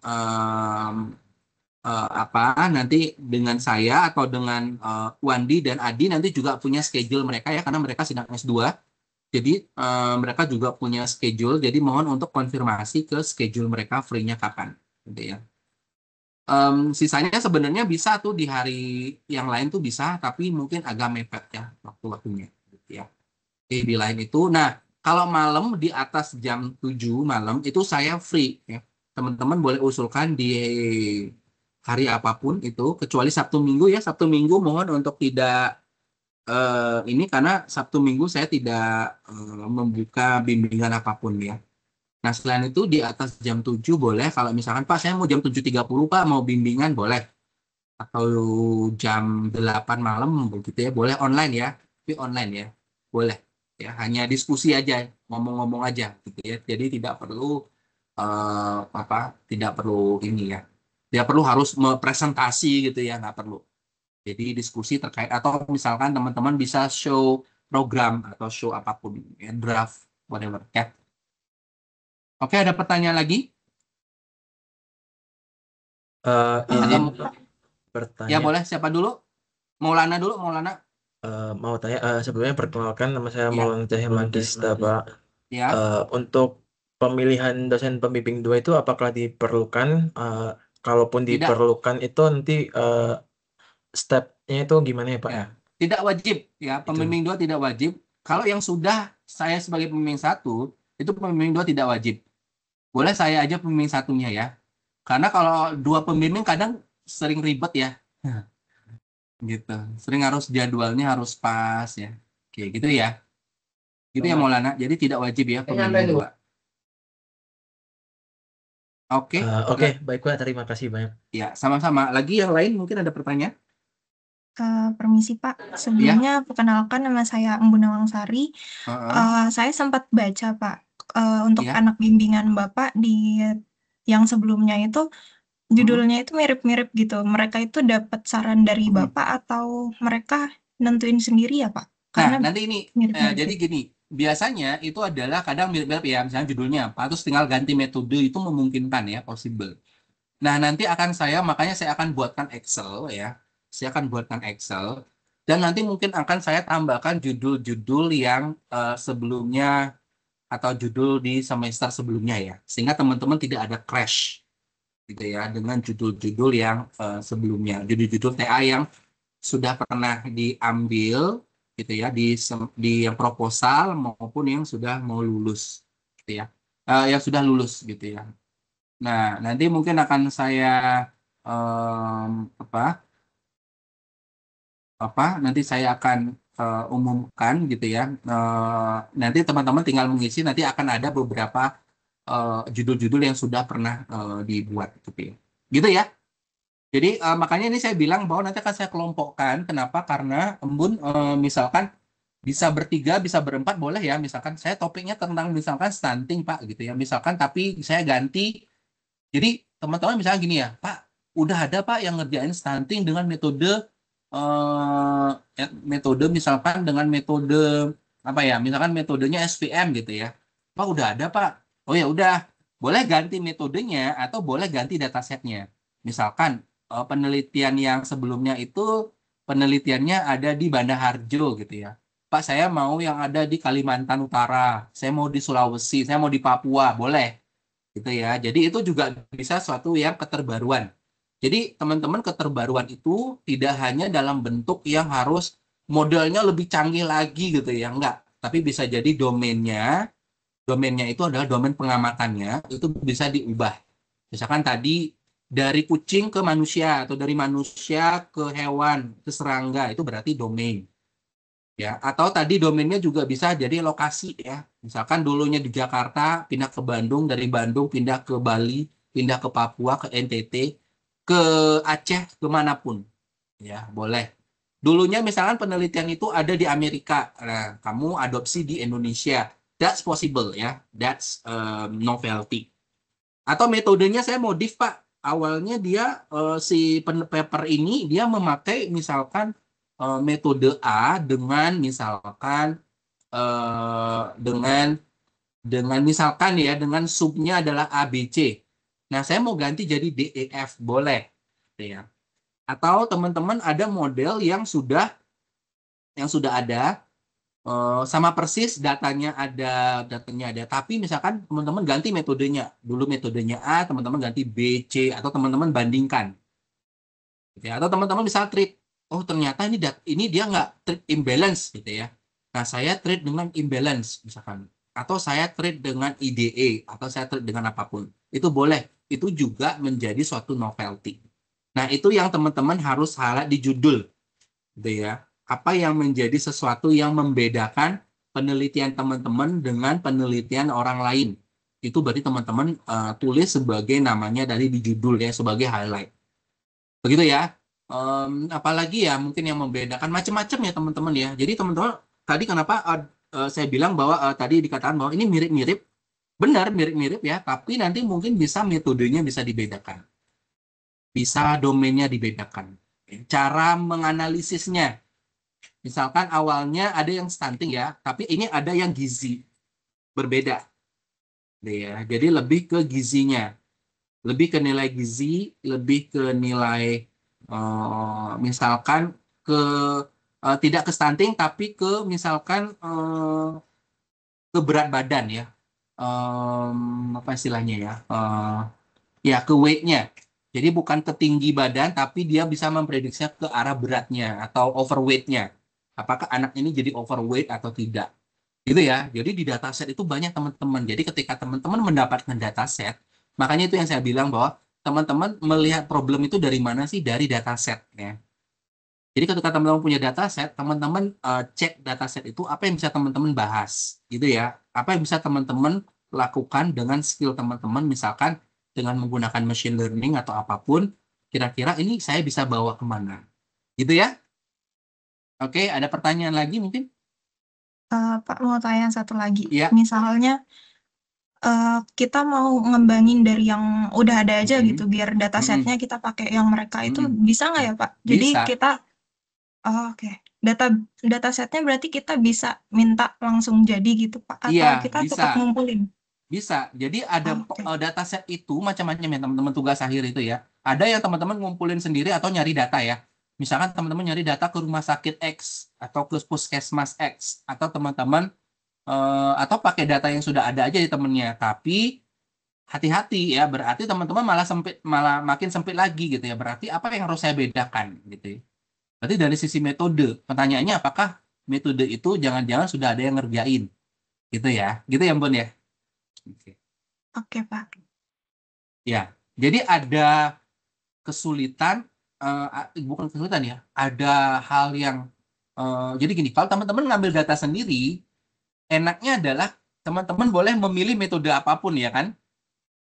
Speaker 1: nanti dengan saya atau dengan Wandi dan Adi nanti juga punya schedule mereka ya, karena mereka sedang S2. Jadi mereka juga punya schedule. Jadi mohon untuk konfirmasi ke schedule mereka free-nya kapan, gitu ya. Sisanya sebenarnya bisa tuh di hari yang lain tuh bisa, tapi mungkin agak mepet ya waktu-waktunya, gitu ya. Di lain itu. Nah, Kalau malam di atas jam 7 malam itu saya free ya. Teman-teman boleh usulkan di hari apapun itu kecuali Sabtu Minggu ya. Sabtu Minggu mohon untuk tidak ini karena Sabtu Minggu saya tidak membuka bimbingan apapun ya. Nah, selain itu di atas jam 7 boleh kalau misalkan Pak saya mau jam 7.30 Pak mau bimbingan boleh atau jam 8 malam begitu ya. Boleh online ya. Tapi online ya. Boleh ya, hanya diskusi aja, ngomong-ngomong aja gitu ya. Jadi tidak perlu apa? Tidak perlu ini ya. Tidak perlu harus presentasi gitu ya, nggak perlu. Jadi diskusi terkait atau misalkan teman-teman bisa show program atau show apapun ya, draft whatever ya. Oke, ada pertanyaan lagi?
Speaker 3: Izin
Speaker 1: Atau
Speaker 3: Pak,
Speaker 1: ya
Speaker 3: bertanya.
Speaker 1: boleh siapa dulu? Maulana dulu, Maulana.
Speaker 3: Mau tanya, sebelumnya perkenalkan nama saya
Speaker 1: Ya,
Speaker 3: Maulana Cahya Magista, Pak.
Speaker 1: ya.
Speaker 3: Untuk pemilihan dosen pembimbing dua itu apakah diperlukan? Kalaupun
Speaker 1: Tidak,
Speaker 3: diperlukan itu nanti stepnya itu gimana ya, Pak
Speaker 1: ya.
Speaker 3: ya?
Speaker 1: Tidak wajib ya.
Speaker 3: Itu.
Speaker 1: Pembimbing dua tidak wajib. Kalau yang sudah saya sebagai pembimbing satu, itu pembimbing dua tidak wajib. Boleh saya aja pembimbing satunya ya. Karena kalau dua pembimbing kadang sering ribet ya. Gitu. Sering harus jadwalnya harus pas ya. Oke, gitu ya. Gitu ya Maulana. Jadi tidak wajib ya pembimbing dua. Oke.
Speaker 3: Oke, baik Pak, terima kasih banyak.
Speaker 1: Ya, sama-sama. Lagi yang lain mungkin ada pertanyaan?
Speaker 4: Permisi Pak,
Speaker 1: Ya.
Speaker 4: sebelumnya perkenalkan nama saya Embu Nawangsari.
Speaker 1: Heeh.
Speaker 4: Saya sempat baca Pak, untuk
Speaker 1: Ya.
Speaker 4: anak bimbingan Bapak di yang sebelumnya itu judulnya itu mirip-mirip gitu. Mereka itu dapat saran dari Bapak atau mereka nentuin sendiri ya Pak?
Speaker 1: Nah,
Speaker 4: Karena
Speaker 1: nanti ini
Speaker 4: mirip-mirip
Speaker 1: jadi
Speaker 4: gitu.
Speaker 1: gini, biasanya itu adalah kadang mirip-mirip ya, misalnya judulnya apa, terus tinggal ganti metode itu memungkinkan ya, possible. Nah, nanti makanya saya akan buatkan Excel ya. Saya akan buatkan Excel dan nanti mungkin akan saya tambahkan judul-judul yang sebelumnya atau judul di semester sebelumnya ya. Sehingga teman-teman tidak ada crash gitu ya dengan judul-judul yang sebelumnya, judul-judul TA yang sudah pernah diambil gitu ya di yang proposal maupun yang sudah mau lulus gitu ya. Yang sudah lulus gitu ya. Nah, nanti mungkin akan saya em, apa nanti saya akan umumkan gitu ya. Nanti teman-teman tinggal mengisi, nanti akan ada beberapa judul-judul yang sudah pernah dibuat gitu ya. Gitu ya. Jadi makanya ini saya bilang bahwa nanti akan saya kelompokkan. Kenapa? Karena Embun misalkan bisa bertiga, bisa berempat boleh ya. Misalkan saya topiknya tentang misalkan stunting Pak gitu ya. Misalkan tapi saya ganti. Jadi teman-teman misalnya gini ya, Pak, udah ada Pak yang ngerjain stunting dengan metode misalkan dengan metode apa ya? Misalkan metodenya SVM gitu ya. Pak udah ada Pak. Oh ya udah, boleh ganti metodenya atau boleh ganti datasetnya. Misalkan penelitian yang sebelumnya itu penelitiannya ada di Banda Harjo gitu ya. Pak, saya mau yang ada di Kalimantan Utara, saya mau di Sulawesi, saya mau di Papua, boleh gitu ya. Jadi itu juga bisa suatu yang keterbaruan. Jadi teman-teman keterbaruan itu tidak hanya dalam bentuk yang harus modelnya lebih canggih lagi gitu ya, enggak. Tapi bisa jadi domainnya itu adalah domain pengamatannya, itu bisa diubah. Misalkan tadi dari kucing ke manusia atau dari manusia ke hewan, ke serangga, itu berarti domain. Ya, atau tadi domainnya juga bisa jadi lokasi ya. Misalkan dulunya di Jakarta, pindah ke Bandung, dari Bandung pindah ke Bali, pindah ke Papua, ke NTT, ke Aceh, kemanapun. Ya, boleh. Dulunya misalkan penelitian itu ada di Amerika, nah, kamu adopsi di Indonesia. That's possible ya. That's novelty. Atau metodenya saya modif Pak. Awalnya dia si paper ini dia memakai misalkan metode A dengan misalkan dengan misalkan ya dengan subnya adalah A B C. Nah, saya mau ganti jadi D E F boleh ya. Atau teman-teman ada model yang sudah ada sama persis datanya ada tapi misalkan teman-teman ganti metodenya dulu metodenya A teman-teman ganti B C atau teman-teman bandingkan gitu ya. Atau teman-teman bisa treat oh ternyata ini dia nggak treat imbalance gitu ya. Nah saya treat dengan imbalance misalkan atau saya trade dengan IDE, atau saya trade dengan apapun. Itu boleh. Itu juga menjadi suatu novelty. Nah, itu yang teman-teman harus highlight di judul. Gitu ya. Apa yang menjadi sesuatu yang membedakan penelitian teman-teman dengan penelitian orang lain. Itu berarti teman-teman tulis sebagai namanya dari di judul ya, sebagai highlight. Begitu ya. Apalagi ya mungkin yang membedakan macam-macam ya teman-teman ya. Jadi teman-teman tadi kenapa saya bilang bahwa tadi dikatakan bahwa ini mirip-mirip, benar mirip-mirip ya, tapi nanti mungkin bisa metodenya bisa dibedakan, bisa domainnya dibedakan, cara menganalisisnya. Misalkan awalnya ada yang stunting ya, tapi ini ada yang gizi, berbeda. Ya, jadi lebih ke gizinya, lebih ke nilai gizi, lebih ke nilai misalkan ke tidak ke stunting tapi ke misalkan ke berat badan ya, apa istilahnya ya, ya ke weight-nya. Jadi bukan ke tinggi badan tapi dia bisa memprediksi ke arah beratnya atau overweight-nya. Apakah anak ini jadi overweight atau tidak? Gitu ya. Jadi di dataset itu banyak teman-teman. Jadi ketika teman-teman mendapatkan dataset, makanya itu yang saya bilang bahwa teman-teman melihat problem itu dari mana sih? Dari dataset ya. Jadi ketika teman-teman punya dataset, teman-teman cek dataset itu apa yang bisa teman-teman bahas, gitu ya. Apa yang bisa teman-teman lakukan dengan skill teman-teman, misalkan dengan menggunakan machine learning atau apapun, kira-kira ini saya bisa bawa kemana, gitu ya. Oke, ada pertanyaan lagi mungkin?
Speaker 4: Pak mau tanya satu lagi.
Speaker 1: Iya.
Speaker 4: Misalnya kita mau ngembangin dari yang udah ada aja gitu, biar datasetnya kita pakai yang mereka itu bisa nggak ya Pak? Jadi
Speaker 1: Bisa.
Speaker 4: kita, oke. Datasetnya berarti kita bisa minta langsung jadi gitu Pak? Atau
Speaker 1: Iya,
Speaker 4: kita
Speaker 1: bisa.
Speaker 4: tetap ngumpulin?
Speaker 1: Bisa. Jadi ada
Speaker 4: Oke.
Speaker 1: dataset itu macam-macam ya teman-teman, tugas akhir itu ya. Ada yang teman-teman ngumpulin sendiri atau nyari data ya. Misalkan teman-teman nyari data ke rumah sakit X atau ke puskesmas X, atau teman-teman atau pakai data yang sudah ada aja di temennya. Tapi hati-hati ya, berarti teman-teman malah makin sempit lagi gitu ya. Berarti apa yang harus saya bedakan gitu ya. Berarti dari sisi metode, pertanyaannya apakah metode itu jangan-jangan sudah ada yang ngerjain gitu ya. Gitu ya, Mbon ya.
Speaker 4: Oke, Pak.
Speaker 1: Ya, jadi ada kesulitan, bukan kesulitan ya, ada hal yang, jadi gini, kalau teman-teman ngambil data sendiri, enaknya adalah teman-teman boleh memilih metode apapun ya kan,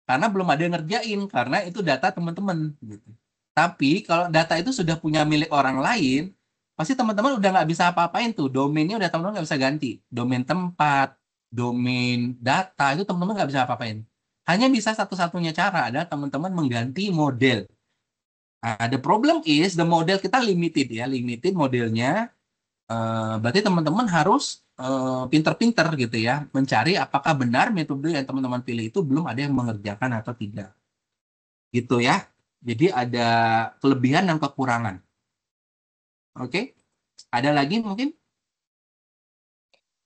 Speaker 1: karena belum ada yang ngerjain, karena itu data teman-teman. Gitu. Tapi kalau data itu sudah punya milik orang lain, pasti teman-teman udah nggak bisa apa-apain tuh, domainnya udah teman-teman nggak bisa ganti, domain tempat, domain data, itu teman-teman nggak bisa apa-apain. Hanya bisa satu-satunya cara adalah teman-teman mengganti model. The problem is the model kita limited ya, limited modelnya. Berarti teman-teman harus pinter-pinter gitu ya, mencari apakah benar metode yang teman-teman pilih itu belum ada yang mengerjakan atau tidak. Gitu ya. Jadi ada kelebihan dan kekurangan. Oke? Ada lagi mungkin?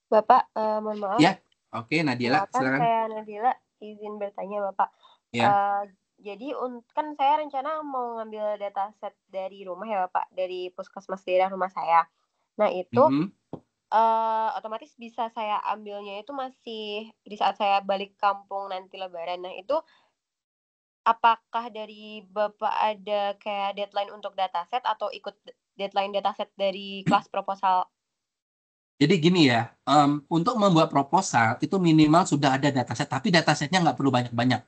Speaker 5: Bapak, mohon maaf.
Speaker 1: Ya. Oke, Nadila, silakan.
Speaker 5: Saya Nadila izin bertanya Bapak.
Speaker 1: Ya.
Speaker 5: Jadi kan saya rencana mau ngambil dataset dari rumah ya Bapak, dari puskesmas daerah rumah saya. Nah itu otomatis bisa saya ambilnya itu masih di saat saya balik kampung nanti Lebaran. Nah itu apakah dari Bapak ada kayak deadline untuk dataset atau ikut deadline dataset dari kelas proposal?
Speaker 1: Jadi gini ya, untuk membuat proposal itu minimal sudah ada dataset, tapi datasetnya nggak perlu banyak-banyak.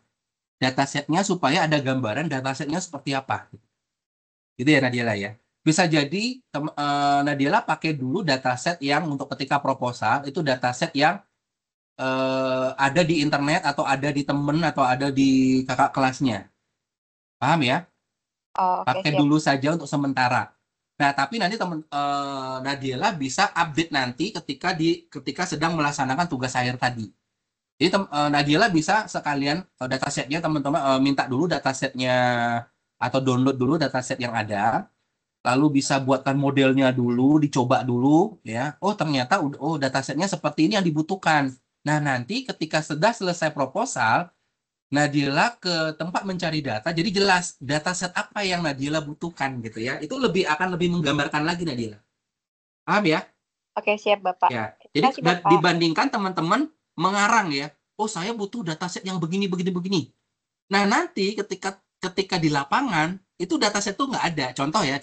Speaker 1: Datasetnya supaya ada gambaran datasetnya seperti apa. Gitu ya Nadila ya. Bisa jadi Nadila pakai dulu dataset yang untuk ketika proposal itu dataset yang ada di internet atau ada di temen atau ada di kakak kelasnya. Paham ya? Pakai dulu saja untuk sementara. Nah, tapi nanti Nadila bisa update nanti ketika sedang melaksanakan tugas akhir tadi. Jadi Nadila bisa sekalian datasetnya teman-teman minta dulu datasetnya atau download dulu dataset yang ada, lalu bisa buatkan modelnya dulu, dicoba dulu ya. Oh ternyata datasetnya seperti ini yang dibutuhkan. Nah nanti ketika sudah selesai proposal, Nadila ke tempat mencari data, jadi jelas dataset apa yang Nadila butuhkan gitu ya. Itu akan lebih menggambarkan lagi Nadila. Paham ya?
Speaker 5: Oke siap Bapak.
Speaker 1: Ya. Jadi dibandingkan teman-teman mengarang ya. Oh, saya butuh dataset yang begini. Nah, nanti ketika di lapangan itu dataset itu nggak ada. Contoh ya,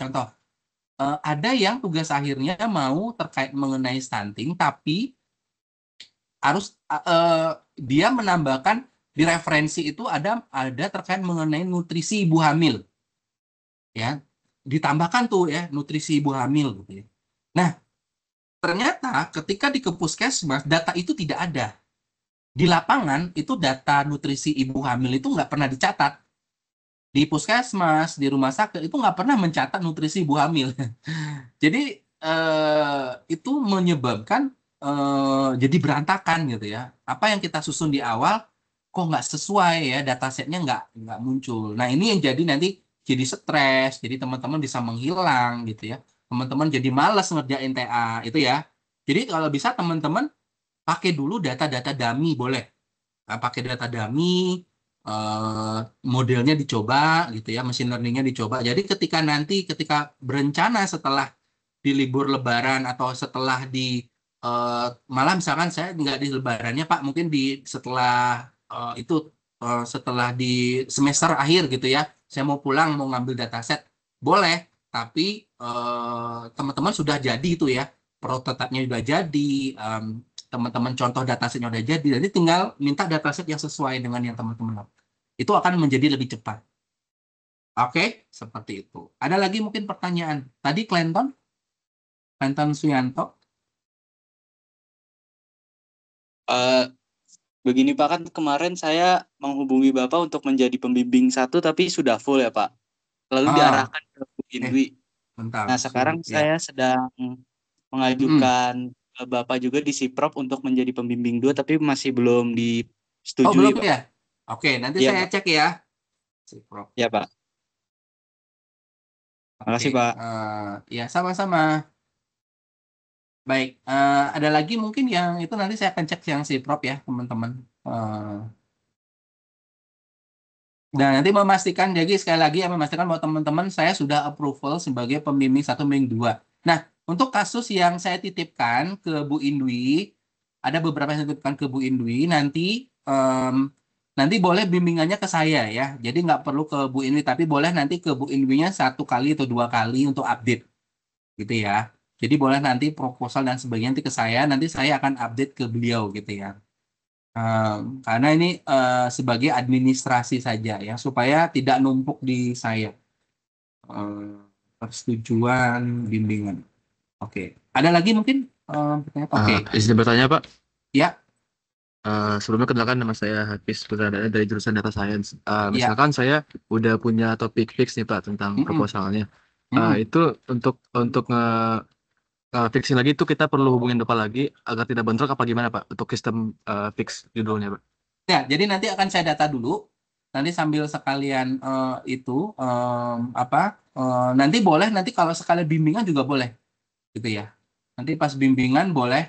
Speaker 1: ada yang tugas akhirnya mau terkait mengenai stunting, tapi harus dia menambahkan di referensi itu ada terkait mengenai nutrisi ibu hamil, ya, ditambahkan tuh ya nutrisi ibu hamil gitu ya. Nah, ternyata ketika di Puskesmas data itu tidak ada. Di lapangan itu data nutrisi ibu hamil itu nggak pernah dicatat. Di Puskesmas, di rumah sakit itu nggak pernah mencatat nutrisi ibu hamil. Jadi itu menyebabkan jadi berantakan gitu ya. Apa yang kita susun di awal kok nggak sesuai ya, datasetnya nggak muncul. Nah, ini yang jadi nanti jadi stres, jadi teman-teman bisa menghilang gitu ya. Teman-teman jadi malas ngerjain TA itu ya. Jadi kalau bisa teman-teman pakai dulu data-data dummy boleh. Nah, pakai data dummy, modelnya dicoba gitu ya, machine learningnya dicoba. Jadi ketika berencana setelah di libur Lebaran atau setelah di malah misalkan saya nggak di Lebarannya Pak, mungkin di setelah setelah di semester akhir gitu ya, saya mau pulang mau ngambil dataset boleh, tapi teman-teman sudah jadi itu ya, prototipe-nya sudah jadi, teman-teman contoh datasetnya udah jadi, jadi tinggal minta dataset yang sesuai dengan yang teman-teman lakukan. Itu akan menjadi lebih cepat. Oke, seperti itu. Ada lagi mungkin pertanyaan? Tadi Clinton Suyanto.
Speaker 6: Begini Pak, kan kemarin saya menghubungi Bapak untuk menjadi pembimbing 1 tapi sudah full ya Pak. Lalu diarahkan ke Bu Indwi.
Speaker 1: Bentar,
Speaker 6: nah sekarang saya sedang mengajukan ke Bapak juga di Siprop untuk menjadi pembimbing 2 tapi masih belum disetujui.
Speaker 1: Oh, belum
Speaker 6: Pak.
Speaker 1: ya? Oke, nanti
Speaker 6: ya,
Speaker 1: saya
Speaker 6: Pak.
Speaker 1: cek ya. Siprop.
Speaker 6: Ya Pak. Terima kasih Pak.
Speaker 1: Ya, sama-sama. Baik, ada lagi mungkin yang itu nanti saya akan cek yang Siprop ya, teman-teman. Dan nanti memastikan, jadi sekali lagi ya memastikan bahwa teman-teman saya sudah approval sebagai pembimbing 1, pembimbing 2. Nah, untuk kasus yang saya titipkan ke Bu Indwi, ada beberapa yang saya titipkan ke Bu Indwi, nanti boleh bimbingannya ke saya ya. Jadi nggak perlu ke Bu Indwi, tapi boleh nanti ke Bu Indwinya 1 kali atau 2 kali untuk update. Gitu ya. Jadi boleh nanti proposal dan sebagainya nanti ke saya, nanti saya akan update ke beliau gitu ya. Karena ini sebagai administrasi saja ya, supaya tidak numpuk di saya. Persetujuan bimbingan. Oke. Ada lagi mungkin? Oke.
Speaker 3: Izin bertanya Pak.
Speaker 1: Ya.
Speaker 3: Sebelumnya kenalkan, nama saya Hafiz Putradana dari jurusan Data Science. Misalkan saya udah punya topik fix nih Pak tentang proposalnya. Itu untuk fixing lagi itu kita perlu hubungin Bapak lagi agar tidak bentrok apa gimana Pak untuk sistem fix judulnya Pak?
Speaker 1: Ya, jadi nanti akan saya data dulu. Nanti sambil sekalian nanti boleh, nanti kalau sekalian bimbingan juga boleh gitu ya. Nanti pas bimbingan boleh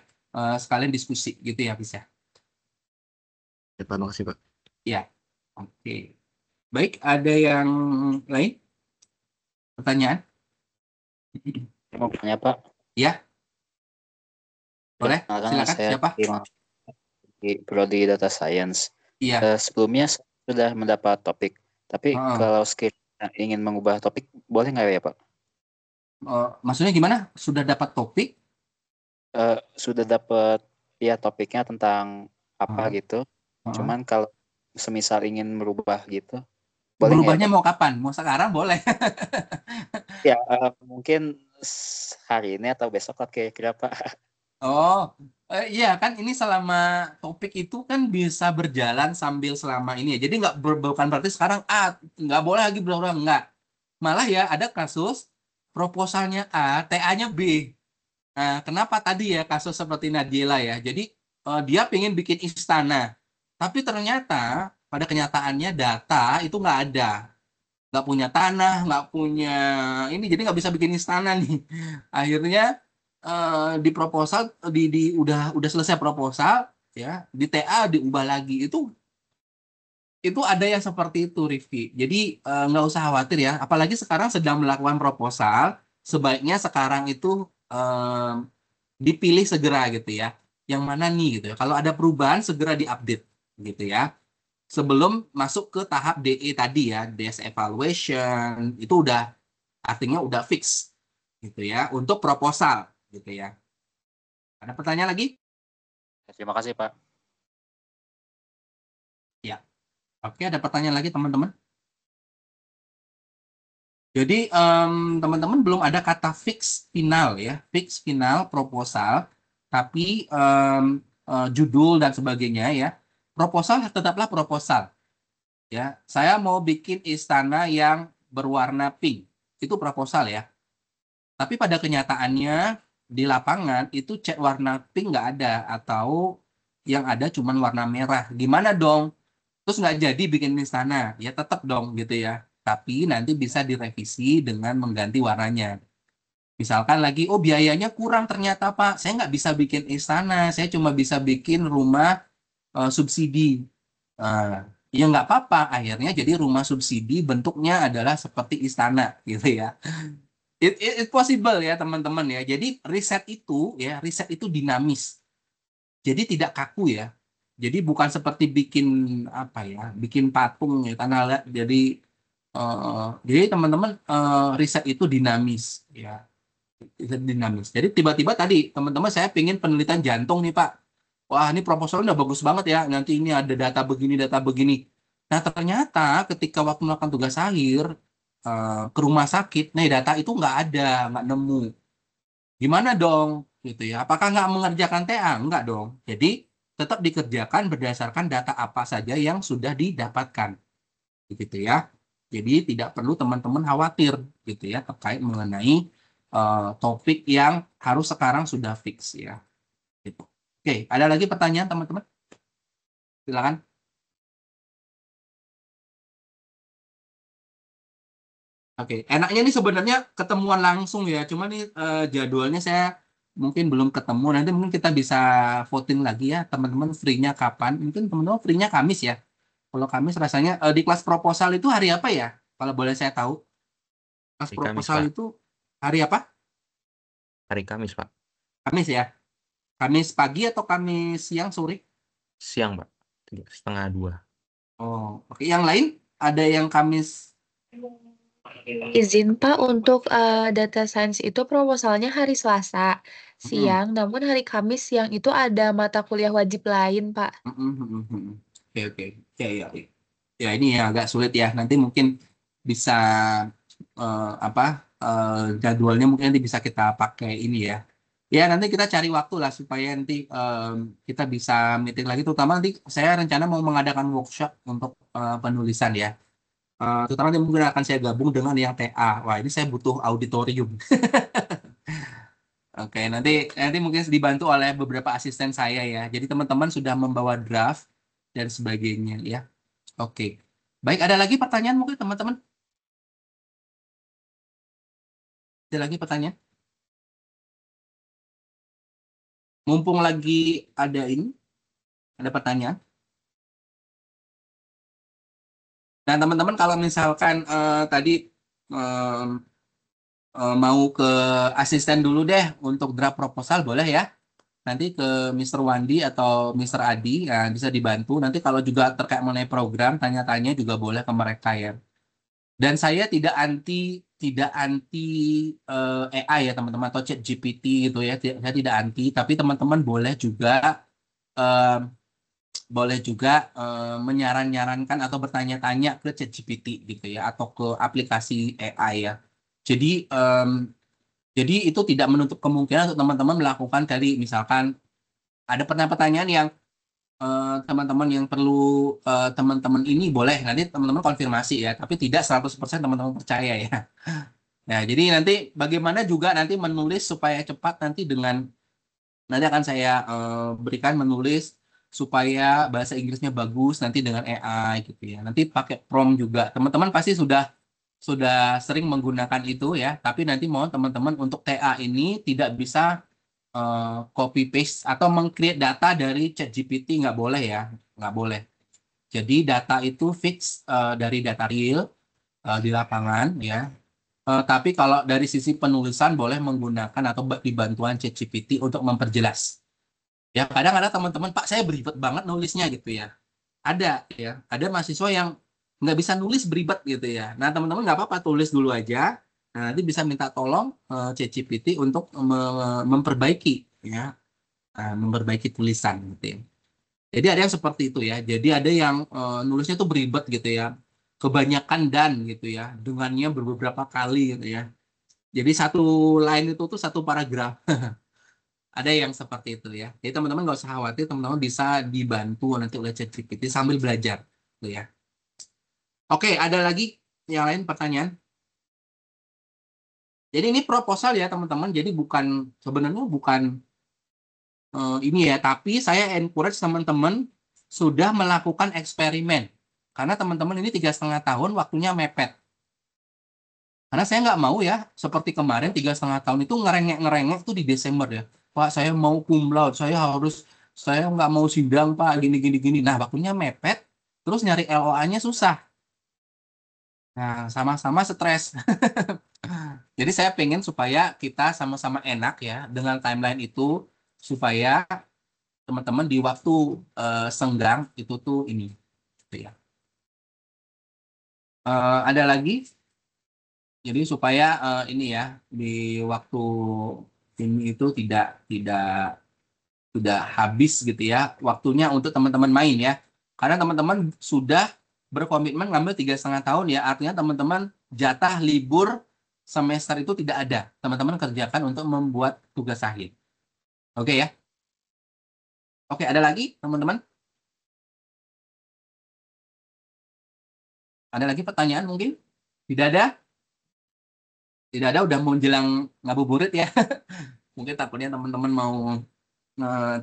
Speaker 1: sekalian diskusi gitu ya, bisa.
Speaker 3: Ya Pak, makasih Pak.
Speaker 1: Ya, oke. Baik, ada yang lain? Pertanyaan?
Speaker 6: Mau tanya Pak?
Speaker 1: Ya. Boleh, silakan. Siapa?
Speaker 6: Di Prodi Data Science.
Speaker 1: Iya.
Speaker 6: Sebelumnya sudah mendapat topik, tapi kalau ingin mengubah topik, boleh nggak ya Pak?
Speaker 1: Maksudnya gimana? Sudah dapat topik?
Speaker 6: Sudah dapat ya topiknya tentang apa gitu. Cuman kalau semisal ingin merubah gitu, boleh
Speaker 1: berubahnya
Speaker 6: ya,
Speaker 1: mau kapan? Mau sekarang boleh.
Speaker 6: Ya mungkin hari ini atau besok kira-kira Pak.
Speaker 1: Iya kan ini selama topik itu kan bisa berjalan sambil selama ini ya. Jadi bukan berarti sekarang nggak boleh lagi berubah, nggak. Malah ya ada kasus proposalnya A, TA-nya B. Nah, kenapa tadi ya kasus seperti Nadila ya. Jadi dia pengen bikin istana, tapi ternyata pada kenyataannya data itu nggak ada. Nggak punya tanah, nggak punya ini, jadi nggak bisa bikin istana nih. Akhirnya di proposal udah selesai proposal ya, di TA diubah lagi. Itu ada yang seperti itu, Rifki. Jadi nggak usah khawatir ya, apalagi sekarang sedang melakukan proposal, sebaiknya sekarang itu dipilih segera gitu ya. yang mana nih gitu ya. Kalau ada perubahan segera diupdate gitu ya. Sebelum masuk ke tahap DE tadi ya, desk evaluation itu udah artinya udah fix gitu ya untuk proposal gitu ya. Ada pertanyaan lagi?
Speaker 6: Terima kasih, Pak.
Speaker 1: Ya. Oke, ada pertanyaan lagi teman-teman? Jadi teman-teman belum ada kata fix final ya, fix final proposal, tapi judul dan sebagainya ya. Proposal tetaplah proposal. Ya, saya mau bikin istana yang berwarna pink. Itu proposal ya. Tapi pada kenyataannya di lapangan itu cat warna pink nggak ada atau yang ada cuma warna merah. Gimana dong? Terus nggak jadi bikin istana? Ya tetap dong gitu ya. Tapi nanti bisa direvisi dengan mengganti warnanya. Misalkan lagi, oh biayanya kurang ternyata Pak. Saya nggak bisa bikin istana. Saya cuma bisa bikin rumah subsidi. Ya nggak apa-apa. Akhirnya jadi rumah subsidi bentuknya adalah seperti istana gitu ya. It possible ya teman-teman ya. Jadi riset itu dinamis. Jadi tidak kaku ya. Jadi bukan seperti bikin apa ya, bikin patung ya karena jadi teman-teman riset itu dinamis ya. Riset dinamis. Jadi tiba-tiba tadi teman-teman saya pingin penelitian jantung nih Pak. Wah, ini proposalnya udah bagus banget ya. Nanti ini ada data begini, data begini. Nah, ternyata ketika waktu melakukan tugas akhir ke rumah sakit, nih data itu nggak ada, nggak nemu. Gimana dong? Gitu ya. Apakah nggak mengerjakan TA? Enggak dong. Jadi tetap dikerjakan berdasarkan data apa saja yang sudah didapatkan. Gitu ya. Jadi tidak perlu teman-teman khawatir gitu ya terkait mengenai topik yang harus sekarang sudah fix ya. Gitu. Oke, ada lagi pertanyaan teman-teman? Silakan. Oke, enaknya nih sebenarnya ketemuan langsung ya. Cuma nih jadwalnya saya mungkin belum ketemu. Nanti mungkin kita bisa voting lagi ya, teman-teman free-nya kapan? Mungkin teman-teman free-nya Kamis ya. Kalau Kamis rasanya di kelas proposal itu hari apa ya? Kalau boleh saya tahu. Kelas
Speaker 7: Hari Kamis,
Speaker 1: proposal
Speaker 7: Pak.
Speaker 1: itu hari apa?
Speaker 7: Hari Kamis, Pak.
Speaker 1: Kamis ya. Kamis pagi atau Kamis siang sore?
Speaker 7: Siang, Pak. 1:30.
Speaker 1: Oh, oke. Yang lain ada yang Kamis.
Speaker 2: Izin Pak, untuk data science itu proposalnya hari Selasa siang, namun hari Kamis siang itu ada mata kuliah wajib lain, Pak.
Speaker 1: Oke. Ya. Ya ini ya agak sulit ya. Nanti mungkin bisa jadwalnya mungkin nanti bisa kita pakai ini ya. Ya nanti kita cari waktu lah supaya nanti kita bisa meeting lagi. Terutama nanti saya rencana mau mengadakan workshop untuk penulisan ya. Terutama nanti mungkin akan saya gabung dengan yang TA. Wah ini saya butuh auditorium. Oke, nanti mungkin dibantu oleh beberapa asisten saya ya. Jadi teman-teman sudah membawa draft dan sebagainya ya. Oke. Baik, ada lagi pertanyaan mungkin teman-teman? Ada lagi pertanyaan? Mumpung lagi ada ini, ada pertanyaan. Nah, teman-teman kalau misalkan tadi mau ke asisten dulu deh untuk draft proposal boleh ya. Nanti ke Mr. Wandi atau Mr. Adi ya, bisa dibantu. Nanti kalau juga terkait mengenai program tanya-tanya juga boleh ke mereka ya. Dan saya tidak anti AI ya teman-teman atau chat GPT gitu ya. Saya tidak anti, tapi teman-teman boleh juga menyarankan atau bertanya-tanya ke chat GPT gitu ya atau ke aplikasi AI ya. Jadi itu tidak menutup kemungkinan untuk teman-teman melakukan tadi misalkan ada pertanyaan yang teman-teman yang perlu teman-teman ini boleh nanti teman-teman konfirmasi ya, tapi tidak 100% teman-teman percaya ya. Nah, jadi nanti bagaimana juga nanti menulis supaya cepat nanti nanti akan saya berikan menulis supaya bahasa Inggrisnya bagus nanti dengan AI gitu ya. Nanti pakai prompt juga. Teman-teman pasti sudah sering menggunakan itu ya, tapi nanti mohon teman-teman untuk TA ini tidak bisa copy paste atau meng-create data dari ChatGPT nggak boleh ya, nggak boleh. Jadi data itu fix dari data real di lapangan ya. Tapi kalau dari sisi penulisan boleh menggunakan atau dibantuan ChatGPT untuk memperjelas. Ya kadang ada teman-teman, Pak saya beribet banget nulisnya gitu ya. Ada mahasiswa yang nggak bisa nulis beribet gitu ya. Nah teman-teman nggak apa-apa, tulis dulu aja. Nah, nanti bisa minta tolong ChatGPT untuk memperbaiki ya, memperbaiki tulisan gitu ya. Jadi ada yang seperti itu ya. Jadi ada yang nulisnya tuh beribet gitu ya. Kebanyakan dan gitu ya. Dengannya beberapa kali gitu ya. Jadi satu line itu tuh satu paragraf. Ada yang seperti itu ya. Jadi teman-teman nggak usah khawatir, teman-teman bisa dibantu nanti oleh ChatGPT sambil belajar gitu ya. Oke, ada lagi yang lain pertanyaan? Jadi ini proposal ya teman-teman. Jadi sebenarnya bukan ini ya, tapi saya encourage teman-teman sudah melakukan eksperimen. Karena teman-teman ini 3,5 tahun waktunya mepet. Karena saya nggak mau ya, seperti kemarin 3,5 tahun itu ngerengek tuh di Desember ya. Pak, saya mau cum laude, saya nggak mau sidang Pak, gini. Nah, waktunya mepet, terus nyari LOA-nya susah. Nah, sama-sama stres. Jadi saya pengen supaya kita sama-sama enak ya dengan timeline itu, supaya teman-teman di waktu senggang itu tuh ini. Gitu ya. Ada lagi? Jadi supaya ini ya di waktu ini itu tidak habis gitu ya waktunya untuk teman-teman main ya. Karena teman-teman sudah berkomitmen ngambil 3,5 tahun ya, artinya teman-teman jatah libur semester itu tidak ada. Teman-teman kerjakan untuk membuat tugas akhir. Oke ya. Oke, ada lagi teman-teman? Ada lagi pertanyaan mungkin? Tidak ada? Tidak ada, udah mau menjelang ngabuburit ya. Mungkin takutnya teman-teman mau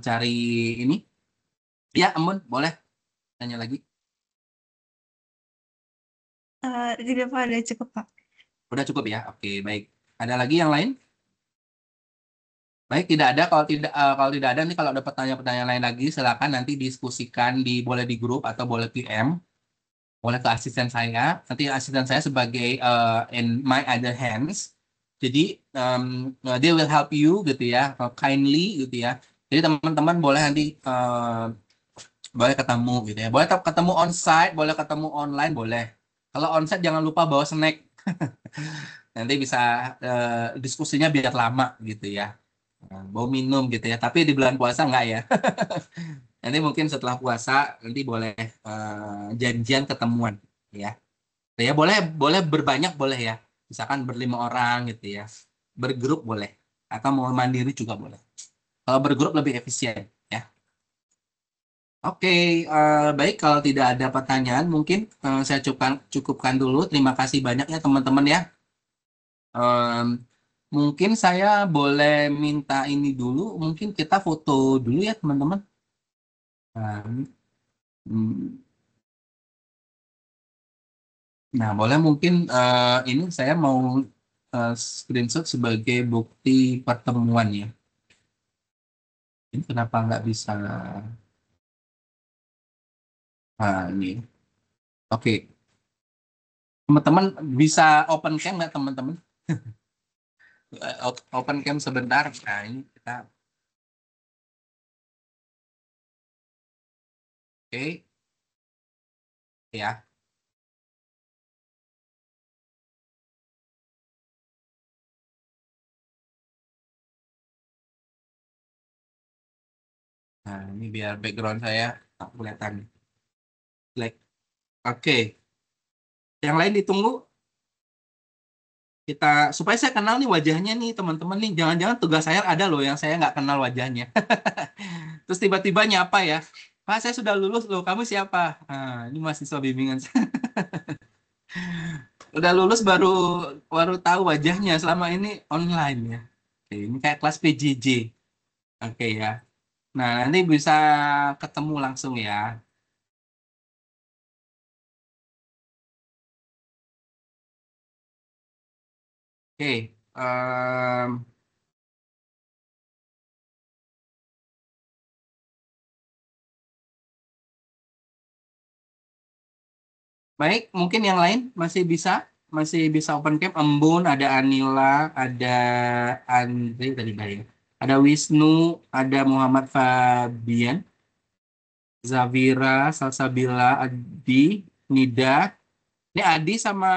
Speaker 1: cari ini. Ya, Amun, boleh tanya lagi.
Speaker 4: Tidak Pak, ada cukup Pak.
Speaker 1: Udah cukup ya? Oke, baik. Ada lagi yang lain? Baik, tidak ada. Kalau tidak ada nih, kalau ada pertanyaan-pertanyaan lain lagi, silakan nanti diskusikan boleh di grup atau boleh PM, boleh ke asisten saya. Nanti asisten saya sebagai in my other hands. Jadi they will help you gitu ya, kindly gitu ya. Jadi teman-teman boleh nanti boleh ketemu gitu ya. Boleh ketemu on-site, boleh ketemu online, boleh. Kalau on-site jangan lupa bawa snack. Nanti bisa diskusinya biar lama gitu ya. Bawa minum gitu ya. Tapi di bulan puasa enggak ya. Nanti mungkin setelah puasa nanti boleh janjian ketemuan ya. Ya boleh berbanyak boleh ya. Misalkan berlima orang gitu ya. Bergrup boleh. Atau mau mandiri juga boleh. Kalau bergrup lebih efisien ya. Oke, baik kalau tidak ada pertanyaan mungkin saya cukupkan dulu. Terima kasih banyak ya teman-teman ya. Mungkin saya boleh minta ini dulu. Mungkin kita foto dulu ya teman-teman. Nah, boleh mungkin ini saya mau screenshot sebagai bukti pertemuan ya. Ini kenapa nggak bisa? Nah, ini. Oke. Teman-teman bisa open cam nggak teman-teman? Open cam sebentar. Nah, ini kita. Oke. Ya. Nah, ini biar background saya tak kelihatan. Like. Oke. Yang lain ditunggu. Kita supaya saya kenal nih wajahnya nih teman-teman nih. Jangan-jangan tugas saya ada loh yang saya nggak kenal wajahnya. Terus tiba-tiba nyapa ya. Pak, saya sudah lulus loh. Kamu siapa? Nah, ini mahasiswa bimbingan. Udah lulus baru baru tahu wajahnya, selama ini online ya. Oke, ini kayak kelas PJJ. Oke ya. Nah, nanti bisa ketemu langsung ya. Oke. Baik, mungkin yang lain masih bisa open cam. Embun, ada Anila, ada Andre tadi banyak. Ada Wisnu, ada Muhammad Fabian, Zavira, Salsabila, Adi, Nida. Ini Adi sama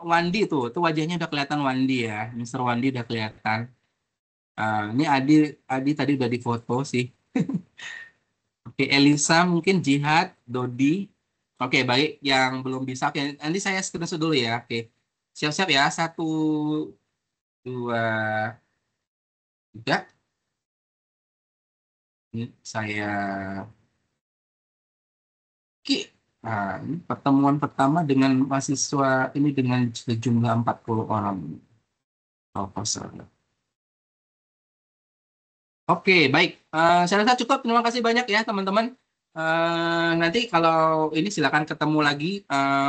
Speaker 1: Wandi tuh wajahnya udah kelihatan Wandi ya. Mr. Wandi udah kelihatan. Ini Adi tadi udah difoto sih. Oke, Elisa mungkin Jihad, Dodi. Oke, baik. Yang belum bisa, oke, nanti saya screenshot dulu ya. Oke, siap-siap ya. 1, 2, 3. Ini saya. Oke. Nah, ini pertemuan pertama dengan mahasiswa ini dengan sejumlah 40 orang. Proposal. Oke, baik. Saya rasa cukup. Terima kasih banyak ya, teman-teman. Nanti kalau ini silakan ketemu lagi.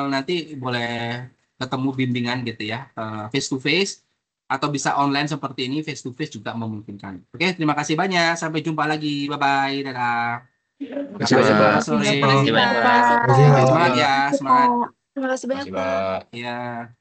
Speaker 1: Nanti boleh ketemu bimbingan gitu ya, face to face atau bisa online seperti ini, face to face juga memungkinkan. Oke, terima kasih banyak. Sampai jumpa lagi. Bye bye. Dadah.
Speaker 3: Terima kasih banyak.
Speaker 1: Sore.
Speaker 2: Terima kasih, Pak.
Speaker 1: Semangat ya, semangat.
Speaker 2: Terima kasih banyak, Pak.
Speaker 1: Ya.